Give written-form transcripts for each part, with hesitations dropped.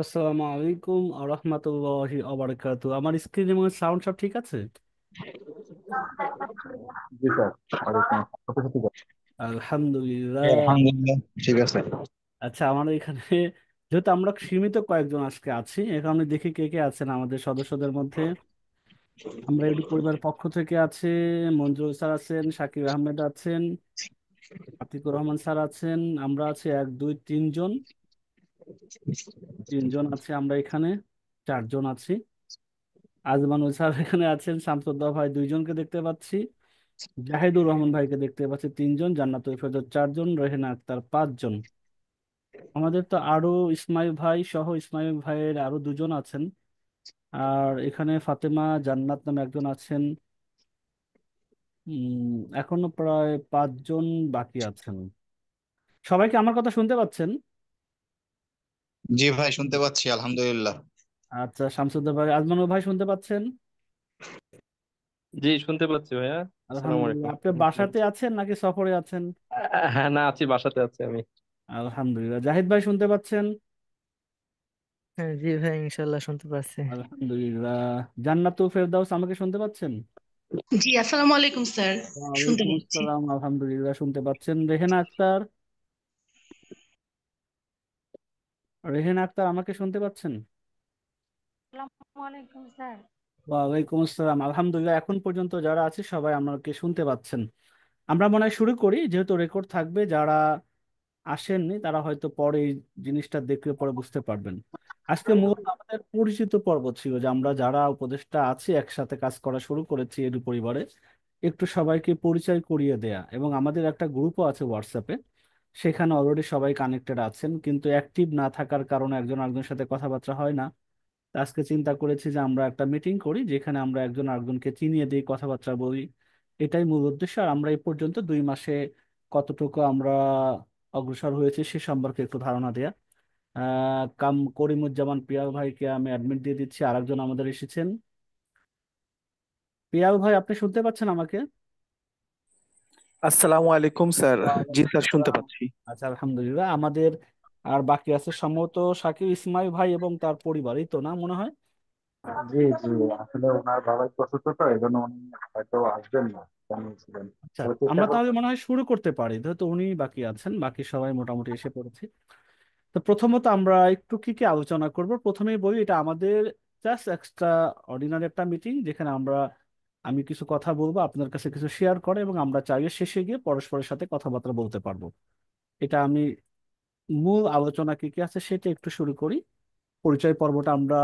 আসসালামু আলাইকুম আরহামতুল্লাহি আবরাকাতু। আমার স্ক্রিন এবং সাউন্ড সব ঠিক আছে? জি স্যার। ওয়ালাইকুম আসসালাম। কত ঠিক আছে? জি, আলহামদুলিল্লাহ। আলহামদুলিল্লাহ ঠিক আছে। আচ্ছা, আমার এখানে যেহেতু আমরা সীমিত কয়েকজন আজকে আছি, এখানে দেখি কে কে আছেন আমাদের সদস্যদের মধ্যে। আমরা এডু পরিবার পক্ষ থেকে আছে, মঞ্জুর স্যার আছেন, শাকির আহমেদ আছেন, আতিকুর রহমান স্যার আছেন। আমরা আছি এক দুই তিনজন, তিনজন আছে আমরা এখানে, চারজন আছি। আজমানুল স্যার এখানে আছেন, শামসুদ্দোহা ভাই দুইজনকে দেখতে পাচ্ছি, জাহিদুর রহমান ভাইকে দেখতে পাচ্ছি তিনজন, জান্নাতুল ফেরদৌস চারজন, রেহেনা আক্তার পাঁচজন। আমাদের তো আরো ইসমাইল ভাই সহ ইসমাইল ভাইয়ের আরো দুজন আছেন। আর এখানে ফাতেমা জান্নাত নামে একজন আছেন। এখনো প্রায় পাঁচজন বাকি আছেন। সবাই কি আমার কথা শুনতে পাচ্ছেন? জি ভাই, শুনতে পাচ্ছি আলহামদুলিল্লাহ। আচ্ছা, শামসুদ্দোহা ভাই, আজমানুল ভাই শুনতে পাচ্ছেন? জি, শুনতে পাচ্ছি ভাইয়া। আসসালামু আলহামদুলিল্লাহ। আলাইকুম। আপনি বাসাতে আছেন নাকি সফরে আছেন? হ্যাঁ, না, আছি, বাসাতে আছি আমি। আলহামদুলিল্লাহ। জাহিদ ভাই শুনতে পাচ্ছেন? হ্যাঁ, জি ভাই, ইনশাল্লাহ শুনতে পাচ্ছি। আলহামদুলিল্লাহ। জান্নাতুল ফেরদাউস আমাকে শুনতে পাচ্ছেন? জি, আসসালামু আলাইকুম স্যার। শুনতে ওয়ালাইকুম পাচ্ছি। আসসালাম, আলহামদুলিল্লাহ শুনতে পাচ্ছেন। রেহেনা আক্তার, রেহেনা আক্তার আমাকে শুনতে পাচ্ছেন? আসসালামু আলাইকুম স্যার। ওয়ালাইকুম আসসালাম, আলহামদুলিল্লাহ। এখন পর্যন্ত যারা আছে সবাই আমাকে শুনতে পাচ্ছেন। আমরা মনে হয় শুরু করি, যেহেতু রেকর্ড থাকবে। যারা আসেননি তারা হয়তো পরে এই জিনিসটা দেখলে পরে বুঝতে পারবেন। আজকে মূল আমাদের পরিচিত পর্ব ছিল, যে আমরা যারা উপদেষ্টা আছি একসাথে কাজ করা শুরু করেছি এডু পরিবারে, একটু সবাইকে পরিচয় করিয়ে দেয়া। এবং আমাদের একটা গ্রুপও আছে হোয়াটসঅ্যাপে, সেখানে অলরেডি সবাই কানেক্টেড আছেন, কিন্তু অ্যাক্টিভ না থাকার কারণে একজন আরেকজনের সাথে কথাবার্তা হয় না। তা আজকে চিন্তা করেছি যে আমরা একটা মিটিং করি, যেখানে আমরা একজন আরেকজনকে চিনিয়ে দিই, কথাবার্তা বলি। এটাই মূল উদ্দেশ্য। আর আমরা এই পর্যন্ত 2 মাসে কতটুকু আমরা অগ্রসর হয়েছে সে সম্পর্কে একটু ধারণা দেয়া। করিমুজ্জামান পিয়াল ভাইকে আমি অ্যাডমিট দিয়ে দিচ্ছি, আরেকজন আমাদের এসেছেন। পিয়াল ভাই, আপনি শুনতে পাচ্ছেন আমাকে? আসসালামু আলাইকুম স্যার। জি ওয়ালাইকুম স্যার, শুনতে আসসালাম। পাচ্ছি। আচ্ছা, আলহামদুলিল্লাহ। আমাদের আর বাকি আছে সম্ভবত শাকির ইসমাইল ভাই এবং তার পরিবারই তো, না মনে হয়? জি জি, আসলে ওনার বাবা একটু অসুস্থ, তো এই জন্য উনি হয়তো আসবেন না, জানিয়েছিলেন। আচ্ছা, তবে চেষ্টা আমরা তাহলে করবেন। মনে হয় শুরু করতে পারি, যেহেতু উনি বাকি আছেন, বাকি সবাই মোটামুটি এসে পড়েছে। তো প্রথমত আমরা একটু কি কি আলোচনা করব, প্রথমেই বলি এটা আমাদের জাস্ট এক্সট্রা অর্ডিনারি একটা মিটিং, যেখানে আমি কিছু কথা বলবো, আপনার কাছে কিছু শেয়ার করে, এবং আমরা চাইলে শেষে গিয়ে পরস্পরের সাথে কথাবার্তা বলতে পারবো। এটা আমি মূল আলোচনা কি কি আছে সেটা একটু শুরু করি। পরিচয় পর্বটা আমরা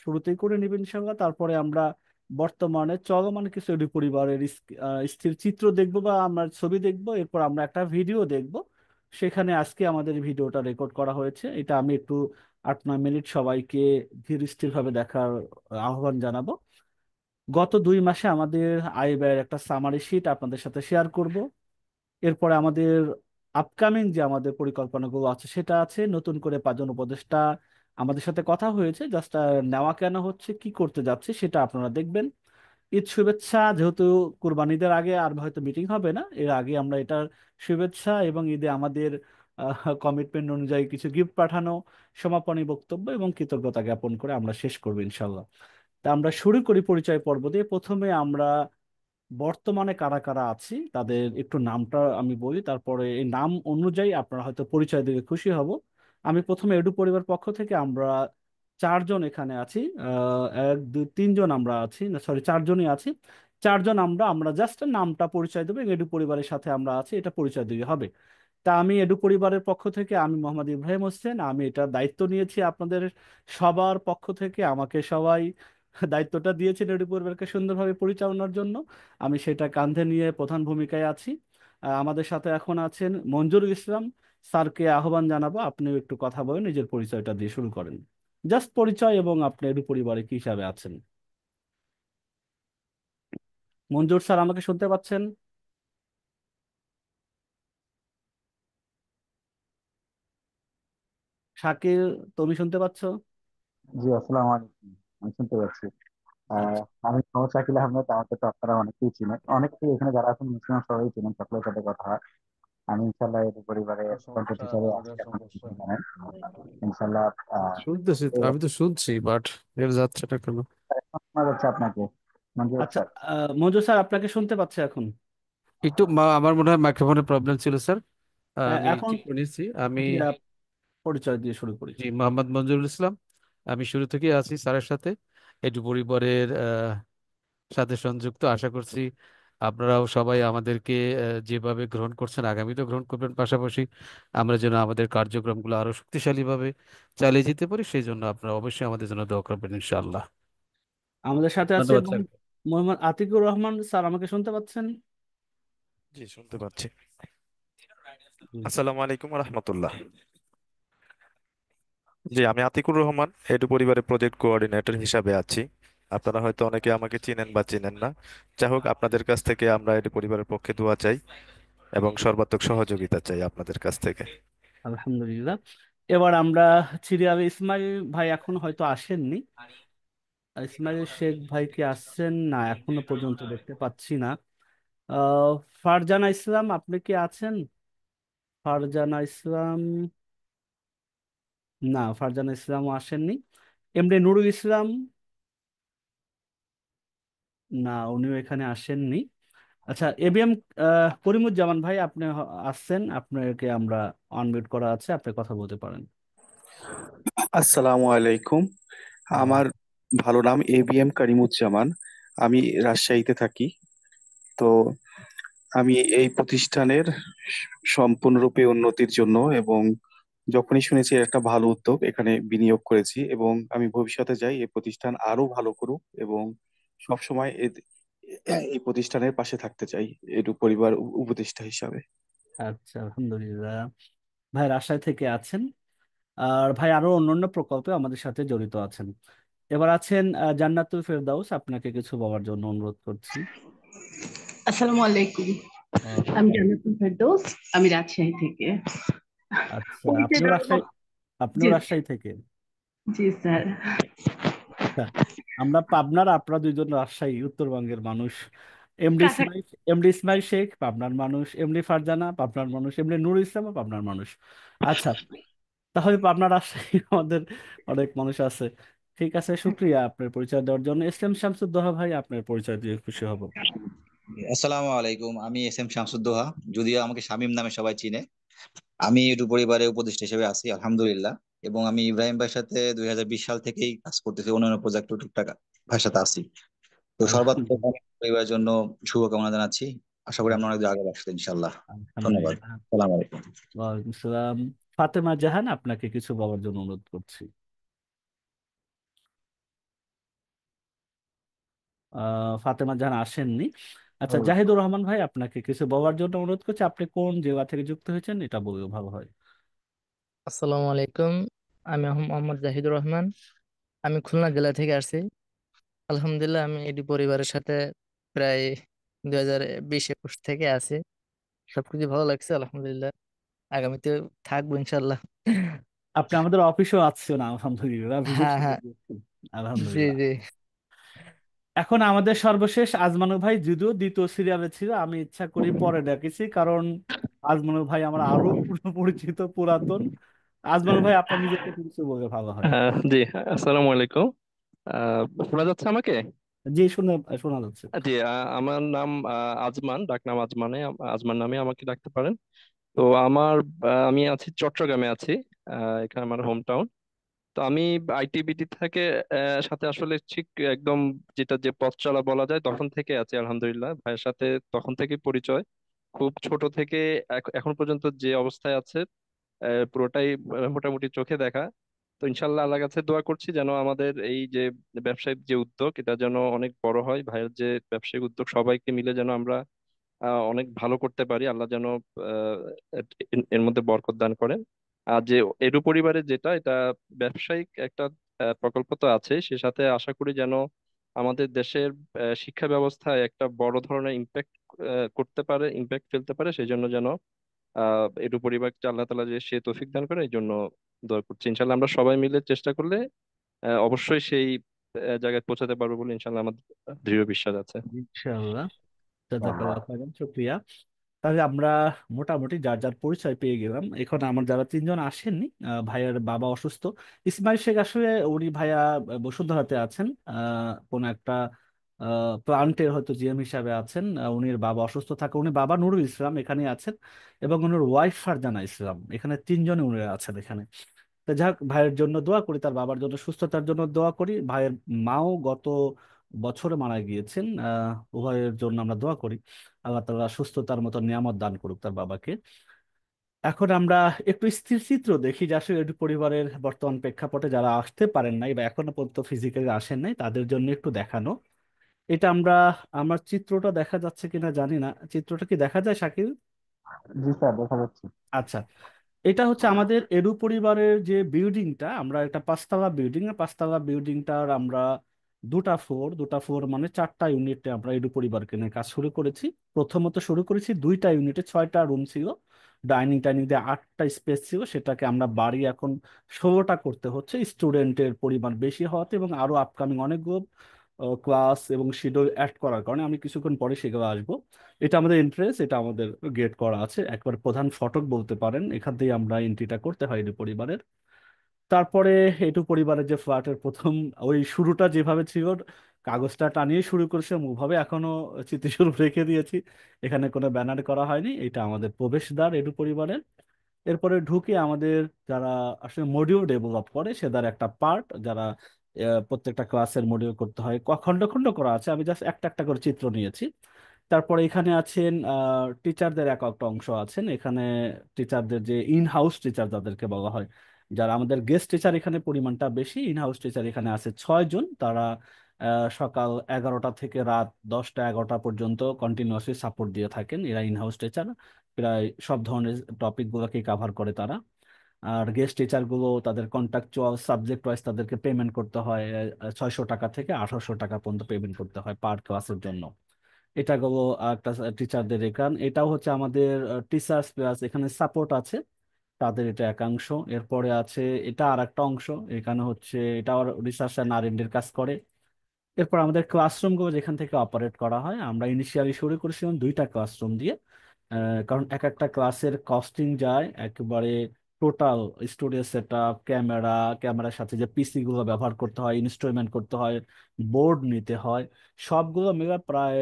শুরুতেই করে নিব ইনশাল্লাহ। তারপরে আমরা বর্তমানে চলমান কিছু এডু পরিবারের স্থির চিত্র দেখবো, বা আমরা ছবি দেখবো। এরপর আমরা একটা ভিডিও দেখবো, সেখানে আজকে আমাদের ভিডিওটা রেকর্ড করা হয়েছে। এটা আমি একটু 8-9 মিনিট সবাইকে ধীর স্থির ভাবে দেখার আহ্বান জানাবো। গত 2 মাসে আমাদের আয় ব্যয়ের একটা সামারি শিট আপনাদের সাথে শেয়ার করব। এরপরে আমাদের আপকামিং যে আমাদের পরিকল্পনাগুলো আছে সেটা আছে। নতুন করে 5 জন উপদেষ্টা আমাদের সাথে কথা হয়েছে, জাস্ট নেওয়া কেন হচ্ছে, কি করতে যাচ্ছে সেটা আপনারা দেখবেন। ঈদ শুভেচ্ছা, যেহেতু কুরবানিদের আগে আর হয়তো মিটিং হবে না, এর আগে আমরা এটার শুভেচ্ছা এবং ঈদে আমাদের কমিটমেন্ট অনুযায়ী কিছু গিফট পাঠানো, সমাপনী বক্তব্য এবং কৃতজ্ঞতা জ্ঞাপন করে আমরা শেষ করবো ইনশাল্লাহ। তা আমরা শুরু করি পরিচয় পর্ব দিয়ে। প্রথমে আমরা বর্তমানে কারা কারা আছি তাদের একটু নামটা আমি বলি, তারপরে এই নাম অনুযায়ী আপনারা হয়তো পরিচয় দিলে খুশি হব। আমি প্রথমে এডু পরিবার পক্ষ থেকে আমরা 4 জন এখানে আছি। এক দুই তিনজন আমরা আছি, না সরি, 4 জনই আছি। 4 জন আমরা আমরা জাস্ট নামটা পরিচয় দেবো, এবং এডু পরিবারের সাথে আমরা আছি এটা পরিচয় দিলে হবে। তা আমি এডু পরিবারের পক্ষ থেকে আমি মোহাম্মদ ইব্রাহিম হোসেন, আমি এটা দায়িত্ব নিয়েছি আপনাদের সবার পক্ষ থেকে। আমাকে সবাই দায়িত্বটা দিয়েছেন এডু পরিবারকে সুন্দরভাবে পরিচালনার জন্য। আমি সেটা কাঁধে নিয়ে প্রধান ভূমিকায় আছি। আমাদের সাথে এখন আছেন মঞ্জুরুল ইসলাম। স্যারকে আহ্বান জানাবো, আপনিও একটু কথা বলেন, নিজের পরিচয়টা দিয়ে শুরু করেন। জাস্ট পরিচয় এবং আপনি এডু পরিবারে কি হিসাবে আছেন। মঞ্জুর স্যার আমাকে শুনতে পাচ্ছেন? শাকিল, তুমি শুনতে পাচ্ছ? জি, আসসালামু আলাইকুম। আমি শুনতে পাচ্ছি। আহ, আচ্ছা। আমি মোহাম্মদ শাকিল আহমেদ। আমাকে তো আপনারা অনেকেই চিনেন, অনেকেই এখানে যারা আছেন ম্যাক্সিমাম সবাই চিনেন, সকলের সাথে কথা হয়। আমি ইনশাল্লাহ এর পরিবারে সদস্য হিসাবে আছি, আপনারা জানেন। ইনশাল্লাহ শুনতেছি তো তো, আমি তো শুনছি, বাট এর যাচ্ছেটা কেন? শোনা যাচ্ছে আপনাকে, মঞ্জুর আচ্ছা, স্যার? মঞ্জু স্যার আপনাকে শুনতে পাচ্ছে এখন? একটু আমার মনে হয় মাইক্রোফোনের প্রবলেম ছিল, স্যার। আমি এখন ঠিক করে নিচ্ছি। আমি জি, পরিচয় দিয়ে শুরু করি। জি মোহাম্মদ মঞ্জুরুল ইসলাম। আমি শুরু থেকে আছি স্যারের সাথে, একটু পরিবারের সাথে সংযুক্ত। আশা করছি আপনারাও সবাই আমাদেরকে যেভাবে গ্রহণ করছেন আগামীতেও গ্রহণ করবেন। পাশাপাশি আমরা যেন আমাদের কার্যক্রমগুলো আরো শক্তিশালীভাবে চালিয়ে যেতে পারি, সেই জন্য আপনারা অবশ্যই আমাদের জন্য দোয়া করবেন, ইনশাআল্লাহ। আমাদের সাথে আছে ধন্যবাদ স্যার। মোহাম্মদ আতিকুর রহমান স্যার, আমাকে শুনতে পাচ্ছেন? জি, শুনতে পাচ্ছি। জি। আসসালামু আলাইকুম রহমতুল্লাহ। জি, আমি আতিকুর রহমান, এডু পরিবারের প্রজেক্ট কোঅর্ডিনেটর হিসাবে আছি। আপনারা হয়তো অনেকে আমাকে চিনেন বা চিনেন না। যাই হোক, আপনাদের কাছ থেকে আমরা এডু পরিবারের পক্ষে দোয়া চাই এবং সর্বাত্মক সহযোগিতা চাই আপনাদের কাছ থেকে। আলহামদুলিল্লাহ। এবার আমরা চিরিয়াবে ইসমাইল ভাই এখন হয়তো আসেননি। ইসমাইল শেখ ভাই কি আসছেন? না, এখনো পর্যন্ত দেখতে পাচ্ছি না। আহ ফারজানা ইসলাম, আপনি কি আছেন? ফারজানা ইসলাম, না, ফারজানা ইসলামও আসেননি। এমডি নুরুল ইসলাম, না, উনিও এখানে আসেননি। আচ্ছা, এবিএম করিমুজ্জামান ভাই, আপনি আসছেন, আপনাকে আমরা অনমিউট করা আছে, আপনি কথা বলতে পারেন। আসসালামু আলাইকুম। আহ, আমার ভালো নাম এবিএম কারিমুজ্জামান। আমি রাজশাহীতে থাকি। তো আমি এই প্রতিষ্ঠানের সম্পূর্ণরূপে উন্নতির জন্য এবং যখনই শুনেছি এর একটা ভালো উদ্যোগ, এখানে বিনিয়োগ করেছি এবং আমি ভবিষ্যতে চাই এই প্রতিষ্ঠান আরো ভালো করুক এবং সবসময় এই প্রতিষ্ঠানের পাশে থাকতে চাই এটু পরিবার উপদেষ্টা হিসাবে। আচ্ছা, আলহামদুলিল্লাহ। ভাই রাজশাহী থেকে আছেন, আর ভাই আরো অন্যান্য প্রকল্পে আমাদের সাথে জড়িত আছেন। এবার আছেন জান্নাতুল ফেরদাউস, আপনাকে কিছু বলার জন্য অনুরোধ করছি। আসসালামু আলাইকুম। আমি ওয়ালাইকুম। জান্নাতুল ফেরদৌস, আমি রাজশাহী থেকে। আচ্ছা, পরিচয় আপনিও দেওয়ার রাজশাহী? জি আপনিও রাজশাহী থেকে? জি স্যার। আচ্ছা, আমরা পাবনার, আপনারা দুইজন রাজশাহী, উত্তরবঙ্গের মানুষ। এমডি কাছা ইসমাইল, এমডি ইসমাইল শেখ পাবনার মানুষ, এমডি ফারজানা পাবনার মানুষ, এমডি নুরুল ইসলাম পাবনার মানুষ। আচ্ছা, তাহলে পাবনার রাজশাহী আমাদের অনেক মানুষ আছে। ঠিক আছে, শুক্রিয়া আপনার পরিচয় দেওয়ার জন্য। এস এম শামসুদ্দোহা ভাই, আপনার পরিচয় দিয়ে খুশি হব। আসসালামু আলাইকুম, আমি এস এম শামসুদ্দোহা, যদিও আমাকে শামীম নামে সবাই চিনে। আমি একটু পরিবারের উপদেষ্টা হিসেবে আছি, আলহামদুলিল্লাহ। এবং আমি ইব্রাহিম ভাইয়ের সাথে 2020 সাল থেকেই কাজ করতেছি, অন্যান্য প্রজেক্ট টুকটাক ভাইয়ের সাথে আছি। তো সর্বাত্মক আলহামদুলিল্লাহ। আমি পরিবারের জন্য শুভকামনা জানাচ্ছি। আশা করি আমরা অনেক দূর আগে আসতে ইনশাল্লাহ। ধন্যবাদ। আলহামদুলিল্লাহ। সালাম আলাইকুম। ওয়ালাইকুম সালাম। ফাতেমা জাহান, আপনাকে কিছু বলার জন্য অনুরোধ করছি। ফাতেমা জাহান আসেননি। আচ্ছা, জাহিদুর রহমান ভাই, আপনাকে কিছু বলার জন্য অনুরোধ করছি। আপনি কোন জেলা থেকে যুক্ত হয়েছেন এটা বললেও ভালো হয়। আসসালামু আলাইকুম। আমি মোহাম্মদ জাহিদুর রহমান। আমি খুলনা জেলা থেকে আসছি। আলহামদুলিল্লাহ, আমি এটি পরিবারের সাথে প্রায় 2020-21 থেকে আছি। সবকিছু ভালো লাগছে, আলহামদুলিল্লাহ। আগামীতে থাকবো ইনশাল্লাহ। আপনি আমাদের অফিসেও আসছেন, আলহামদুলিল্লাহ, ভিজিট হ্যাঁ করে হ্যাঁ, দিয়েছেন। জি আলহামদুলিল্লাহ। জি। এখন আমাদের সর্বশেষ আজমানু ভাই, যদিও দ্বিতীয় সিরিয়ালে ছিল, আমি ইচ্ছা করি পরে ডেকেছি, কারণ আজমানু ভাই আমার আরো পরিচিত, পুরাতন। আজমানু ভাই, আপনার নিজেকে কিছু বলে ভালো হয়। জি, আসসালামু আলাইকুম। শোনা যাচ্ছে আমাকে? জি, শুনে শোনা যাচ্ছে। জি, আমার নাম আজমান, ডাকনাম আজমানে, আজমান নামে আমাকে ডাকতে পারেন। তো আমি আছি চট্টগ্রামে আছি। এখানে আমার হোম টাউন। তো আমি আইটিবিটি থেকে সাথে আসলে ঠিক একদম যেটা যে পথ চলা বলা যায় তখন থেকে আছি, আলহামদুলিল্লাহ। ভাইয়ের সাথে তখন থেকে পরিচয়, খুব ছোট থেকে এখন পর্যন্ত যে অবস্থায় আছে পুরোটাই মোটামুটি চোখে দেখা। তো ইনশাল্লাহ আল্লাহর কাছে দোয়া করছি যেন আমাদের এই যে ব্যবসায়িক যে উদ্যোগ, এটা যেন অনেক বড় হয়। ভাইয়ের যে ব্যবসায়িক উদ্যোগ, সবাইকে মিলে যেন আমরা অনেক ভালো করতে পারি। আল্লাহ যেন আহ, এর মধ্যে বরকত দান করেন। আর যে এডু পরিবারের যেটা, এটা ব্যবসায়িক একটা প্রকল্প তো আছে, সে সাথে আশা করি যেন আমাদের দেশের শিক্ষা ব্যবস্থায় একটা বড় ধরনের ইম্প্যাক্ট করতে পারে, ইম্প্যাক্ট ফেলতে পারে। সেই জন্য যেন এটু পরিবারকে আল্লাহ তাআলা যে সে তৌফিক দান করে, এই জন্য দোয়া করছি। ইনশাল্লাহ আমরা সবাই মিলে চেষ্টা করলে অবশ্যই সেই জায়গায় পৌঁছাতে পারবো বলে ইনশাল্লাহ আমাদের দৃঢ় বিশ্বাস আছে। ইনশাআল্লাহ। জাযাকাল্লাহ খাইরান, শুকরিয়া। তাহলে আমরা মোটামুটি যার যার পরিচয় পেয়ে গেলাম। এখন আমার যারা তিনজন আসেননি, ভাইয়ার বাবা অসুস্থ। ইসমাইল শেখ আসলে উনি ভাইয়া বসুন্ধরাতে আছেন, কোন একটা প্লান্টের হয়তো জিএম হিসাবে আছেন। উনির বাবা অসুস্থ থাকে, উনি বাবা নুরুল ইসলাম এখানে আছেন, এবং ওনার ওয়াইফ ফারজানা ইসলাম, এখানে তিনজনে উনি আছেন এখানে। তো যাক, ভাইয়ের জন্য দোয়া করি, তার বাবার জন্য সুস্থতার জন্য দোয়া করি। ভাইয়ের মাও গত বছরে মারা গিয়েছেন, উভয়ের জন্য আমরা দোয়া করি। আল্লাহ তাআলা সুস্থতার মতো নিয়ামত দান করুক তার বাবাকে। এখন আমরা একটু স্থির চিত্র দেখি যে আসলে একটু পরিবারের বর্তমান প্রেক্ষাপটে যারা আসতে পারেন নাই বা এখনো পর্যন্ত ফিজিক্যালি আসেন নাই তাদের জন্য একটু দেখানো। এটা আমরা, আমার চিত্রটা দেখা যাচ্ছে কিনা জানি না, চিত্রটা কি দেখা যায় শাকিল? জি স্যার, দেখা যাচ্ছে। আচ্ছা, এটা হচ্ছে আমাদের এডু পরিবারের যে বিল্ডিংটা, আমরা একটা পাঁচতলা বিল্ডিং, পাঁচতলা বিল্ডিংটার আমরা দুটা ফ্লোর মানে 4টা ইউনিটে আমরা এডু পরিবারকে নিয়ে কাজ শুরু করেছি। প্রথমত শুরু করেছি 2টা ইউনিটে, 6টা রুম ছিল, ডাইনিং টাইনিং দিয়ে 8টা স্পেস ছিল, সেটাকে আমরা বাড়ি এখন 16টা করতে হচ্ছে স্টুডেন্টের পরিমাণ বেশি হওয়াতে এবং আরো আপকামিং অনেকগুলো ক্লাস এবং শিডিউল অ্যাড করার কারণে। আমি কিছুক্ষণ পরে সেগুলো আসবো। এটা আমাদের এন্ট্রেন্স, এটা আমাদের গেট করা আছে, একবার প্রধান ফটক বলতে পারেন, এখান থেকে আমরা এন্ট্রিটা করতে হয় এটু পরিবারের। তারপরে এটু পরিবারের যে ফ্ল্যাটের প্রথম ওই শুরুটা যেভাবে ছিল, কাগজটা টানিয়ে শুরু করেছিলাম ওভাবে এখনো স্মৃতিস্বরূপ রেখে দিয়েছি। এখানে কোনো ব্যানার করা হয়নি, এটা আমাদের প্রবেশদ্বার এটু পরিবারের। এরপরে ঢুকে আমাদের যারা আসলে মডিউল ডেভেলপ করে সেটার একটা পার্ট, যারা প্রত্যেকটা ক্লাসের মডিউল করতে হয়, খন্ড খন্ড করা আছে, আমি জাস্ট একটা একটা করে চিত্র নিয়েছি। তারপরে এখানে আছেন টিচারদের এক একটা অংশ আছেন এখানে, টিচারদের যে ইন হাউস টিচার যাদেরকে বলা হয়, যারা আমাদের গেস্ট টিচার এখানে পরিমাণটা বেশি, ইন হাউস টিচার এখানে আছে 6 জন। তারা সকাল 11টা থেকে রাত 10টা 11টা পর্যন্ত কন্টিনিউয়াসলি সাপোর্ট দিয়ে থাকেন, এরা ইন হাউস টিচার। প্রায় সব ধরনের টপিক গুলোকে কাভার করে তারা। আর গেস্ট টিচার গুলো তাদের কন্ট্রাকচুয়াল সাবজেক্ট ওয়াইজ তাদেরকে পেমেন্ট করতে হয়, 600 টাকা থেকে 1800 টাকা পর্যন্ত পেমেন্ট করতে হয় পার ক্লাসের জন্য। এটা গেলো একটা টিচারদের এখান। এটাও হচ্ছে আমাদের টিচার্স প্লাস এখানে সাপোর্ট আছে, তাদের এটা একাংশ। এরপরে আছে এটা আর একটা অংশ, এখানে হচ্ছে এটা রিসার্চ অ্যান্ড আর এর কাজ করে। এরপর আমাদের ক্লাসরুমগুলো যেখান থেকে অপারেট করা হয়, আমরা ইনিশিয়ালি শুরু করেছিলাম 2টা ক্লাসরুম দিয়ে। কারণ এক একটা ক্লাসের কস্টিং যায় একেবারে টোটাল, স্টুডিও সেট আপ, ক্যামেরার সাথে যে পিসি গুলো ব্যবহার করতে হয়, ইনস্ট্রুমেন্ট করতে হয়, বোর্ড নিতে হয়, সবগুলো মিলে প্রায়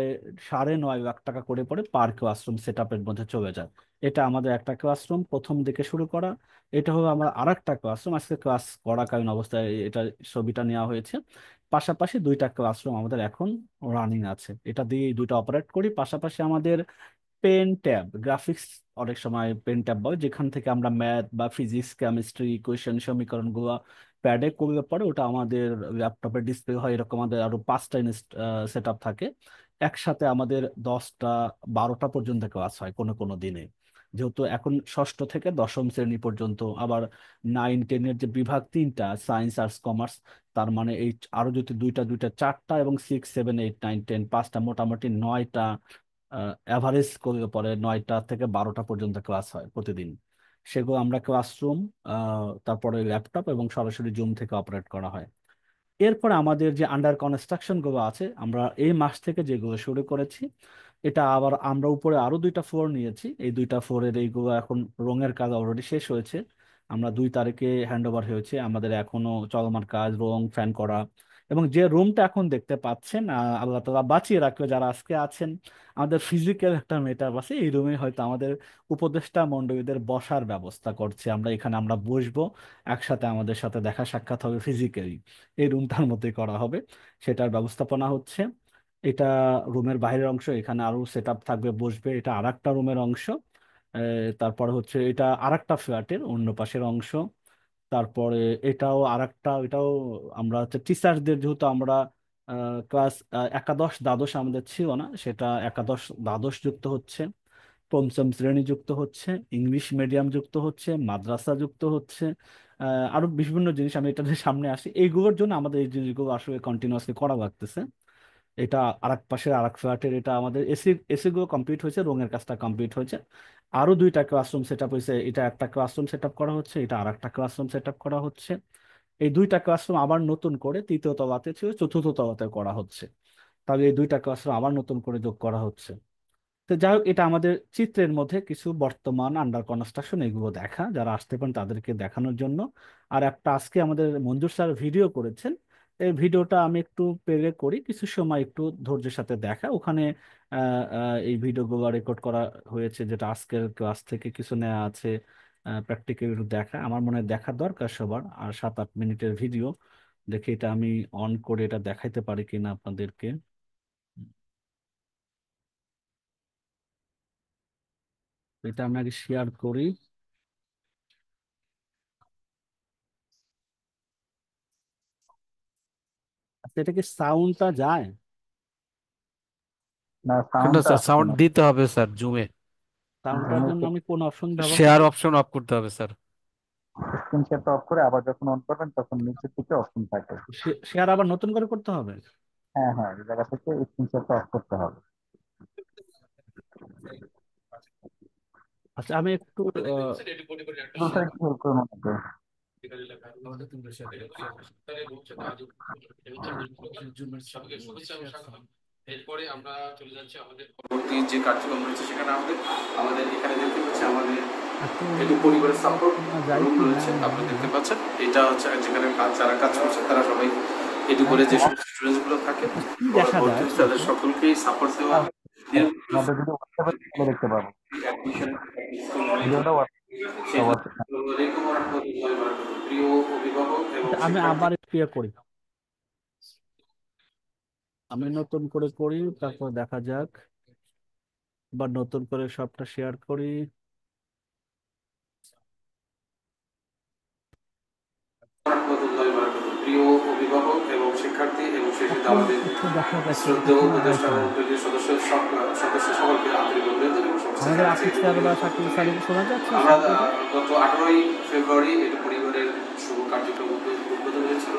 9.5 লাখ টাকা করে পড়ে পার ক্লাসরুম সেট আপের মধ্যে চলে যায়। এটা আমাদের একটা ক্লাসরুম প্রথম দিকে শুরু করা। এটা হলো আমার আর একটা ক্লাসরুম, আজকে ক্লাস করাকালীন অবস্থায় এটা ছবিটা নেওয়া হয়েছে। পাশাপাশি 2টা ক্লাসরুম আমাদের এখন রানিং আছে, এটা দিয়ে 2টা অপারেট করি। পাশাপাশি আমাদের পেন ট্যাব, গ্রাফিক্স, অনেক সময় পেন ট্যাব বলে, যেখান থেকে আমরা ম্যাথ বা ফিজিক্স কেমিস্ট্রি ইকুয়েশন সমীকরণগুলো প্যাডে করলে পরে ওটা আমাদের ল্যাপটপে ডিসপ্লে হয়। এরকম আমাদের আরো 5টা সেট আপ থাকে, একসাথে আমাদের 10টা 12টা পর্যন্ত ক্লাস হয় কোনো কোনো দিনে। যেহেতু এখন ষষ্ঠ থেকে দশম শ্রেণী পর্যন্ত, আবার 9 10-এর যে বিভাগ 3টা, সায়েন্স আর্টস কমার্স, তার মানে এই আরো যদি 2টা 2টা 4টা এবং 6 7 8 9 10 5টা, মোটামুটি 9টা অ্যাভারেজ করলে পরে 9টা থেকে 12টা পর্যন্ত ক্লাস হয় প্রতিদিন। সেগুলো আমরা ক্লাসরুম, তারপরে ল্যাপটপ এবং সরাসরি জুম থেকে অপারেট করা হয়। এরপর আমাদের যে আন্ডার কনস্ট্রাকশন গুলো আছে, আমরা এই মাস থেকে যেগুলো শুরু করেছি, এটা আবার আমরা উপরে আরো 2টা ফ্লোর নিয়েছি। এই 2টা ফ্লোরের এইগুলো এখন রঙের কাজ অলরেডি শেষ হয়েছে, আমরা 2 তারিখে হ্যান্ড ওভার হয়েছে। আমাদের এখনো চলমান কাজ, রং ফ্যান করা। এবং যে রুমটা এখন দেখতে পাচ্ছেন, আল্লাহ তাআলা বাঁচিয়ে রাখবে যারা আজকে আছেন, আমাদের ফিজিক্যাল একটা মেটার আছে, এই রুমে হয়তো আমাদের উপদেষ্টা মণ্ডলীদের বসার ব্যবস্থা করছে। আমরা এখানে আমরা বসবো, একসাথে আমাদের সাথে দেখা সাক্ষাৎ হবে ফিজিক্যালি, এই রুমটার মধ্যে করা হবে, সেটার ব্যবস্থাপনা হচ্ছে। এটা রুমের বাইরের অংশ, এখানে আরো সেট আপ থাকবে, বসবে, এটা আর একটা রুমের অংশ। তারপরে হচ্ছে এটা আর একটা ফ্ল্যাটের অন্য পাশের অংশ। তারপরে এটাও আর একটা, এটাও আমরা হচ্ছে টিচারদের, যেহেতু আমরা ক্লাস একাদশ দ্বাদশ আমাদের ছিল না, সেটা একাদশ দ্বাদশ যুক্ত হচ্ছে, পঞ্চম শ্রেণী যুক্ত হচ্ছে, ইংলিশ মিডিয়াম যুক্ত হচ্ছে, মাদ্রাসা যুক্ত হচ্ছে, আরো বিভিন্ন জিনিস, আমি এটাতে সামনে আসি। এইগুলোর জন্য আমাদের এই জিনিসগুলো আসলে কন্টিনিউয়াসলি করা লাগতেছে। এটা আরেক পাশে আরেক ফ্ল্যাটের, এটা আমাদের এসি এসি গুলো কমপ্লিট হয়েছে, রঙের কাজটা কমপ্লিট হয়েছে। আরো 2টা ক্লাসরুম সেট আপ হয়েছে, এটা একটা ক্লাসরুম সেট আপ করা হচ্ছে, এটা আর একটা ক্লাসরুম সেট আপ করা হচ্ছে। এই 2টা ক্লাসরুম আবার নতুন করে 3য় তলাতে ছিল, 4র্থ তলাতে করা হচ্ছে। তাহলে এই 2টা ক্লাসরুম আবার নতুন করে যোগ করা হচ্ছে। তো যাই হোক, এটা আমাদের চিত্রের মধ্যে কিছু বর্তমান আন্ডার কনস্ট্রাকশন এগুলো দেখা, যারা আসতে পারেন তাদেরকে দেখানোর জন্য। আর একটা আজকে আমাদের মঞ্জুর স্যার ভিডিও করেছেন, এই ভিডিওটা আমি একটু প্লে করি, কিছু সময় একটু ধৈর্যের সাথে দেখা। ওখানে এই ভিডিওগুলো রেকর্ড করা হয়েছে, যেটা আজকের ক্লাস থেকে কিছু নেওয়া আছে, প্র্যাকটিক্যাল একটু দেখা আমার মনে হয় দেখা দরকার সবার। আর 7-8 মিনিটের ভিডিও দেখে এটা আমি অন করে এটা দেখাইতে পারি কিনা আপনাদেরকে। এটা আমি আগে শেয়ার করি। আচ্ছা, এটা কি সাউন্ডটা যায়? না, না সাউন্ডটা স্যার, আসছে সাউন্ড না। দিতে হবে স্যার জুমে। সাউন্ডটার জন্য আমি কোন অপশন ব্যবহার শেয়ার করব? অপশন অফ করতে হবে স্যার। স্ক্রিন শেয়ারটা অফ করে আবার যখন অন করবেন তখন নিচের দিকে অপশন থাকে। শেয়ার আবার নতুন করে করতে হবে? হ্যাঁ হ্যাঁ, এই জায়গা থেকে স্ক্রিন শেয়ারটা অফ করতে হবে। আচ্ছা, আমি একটু শুরুটা একটু হেল্প করুন আমাকে। এরপরে আমরা চলে যাচ্ছি আমাদের পরবর্তী যে কার্যক্রম রয়েছে সেখানে আমাদের এখানে দেখতে পাচ্ছি আমাদের একটু পরিবারের সাপোর্ট যাই রুম কি রয়েছে, না আপনারা দেখতে পাচ্ছেন। এটা হচ্ছে যেখানে যারা কাজ করছে তারা সবাই এটু করে যে সমস্ত স্টুডেন্টস গুলো থাকে কি দেখা যায় পরবর্তী তাদের সকলকেই সাপোর্ট দেওয়া আমাদের যদি হোয়াটসঅ্যাপে তাহলে দেখতে পাবো ভিডিওটা প্রিয় অভিভাবক এবং আচ্ছা, আমি শিক্ষার্থী। আবার ক্লিয়ার করি, আমি নতুন করে করি, তারপর দেখা যাক। এবার নতুন করে সবটা শেয়ার করি। প্রিয় অভিভাবক এবং শিক্ষার্থী এবং সেই সাথে এখন আমাদের একটু দেখা যাচ্ছে, শ্রদ্ধেয় শোনা উপদেষ্টা যাচ্ছে ও না। দলীয় সদস্য সকলকে আন্তরিক অভিনন্দন এবং শুভেচ্ছা আমাদের জানাচ্ছি। আতিক স্যার বা শাকিল স্যার শোনা যাচ্ছে আমরা শব্দটা? গত 18ই ফেব্রুয়ারি এটি পরিবারের শুভ কার্যক্রম উদ্বোধন হয়েছিল।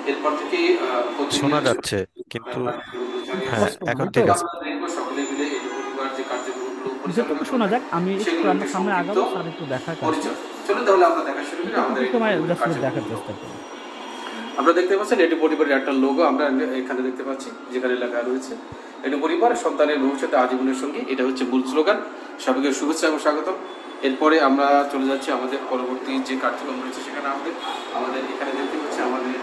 এরপর থেকে শোনা যাচ্ছে, কিন্তু হ্যাঁ স্পষ্ট এখন নয় তো? ঠিক আছে। আমরা দেখবো সকলে মিলে এটি পরিবার যে কার্যক্রমগুলো যেটুকু পরিচালনা শোনা করবে যাক, আমি একটু সেগুলো আমরা একটু সামনে সংক্ষিপ্ত আগাবো, স্যার একটু দেখাক আর কি। পরিচয়। চলুন তাহলে আমরা দেখা শুরু করি আমাদের একটু এটি সময় পরিবারের জাস্ট দেখার কার্যক্রমগুলো। চেষ্টা করি। আমরা দেখতে পাচ্ছেন এটি পরিবারের একটা লোগো আমরা এখানে দেখতে পাচ্ছি, যেখানে লেখা রয়েছে এটি পরিবার সন্তানের ভবিষ্যতে আজীবনের সঙ্গী। এটা হচ্ছে মূল স্লোগান। সবাইকে শুভেচ্ছা এবং স্বাগতম। এরপরে আমরা চলে যাচ্ছি আমাদের পরবর্তী যে কার্যক্রম রয়েছে সেখানে আমাদের এখানে দেখতে পাচ্ছি আমাদের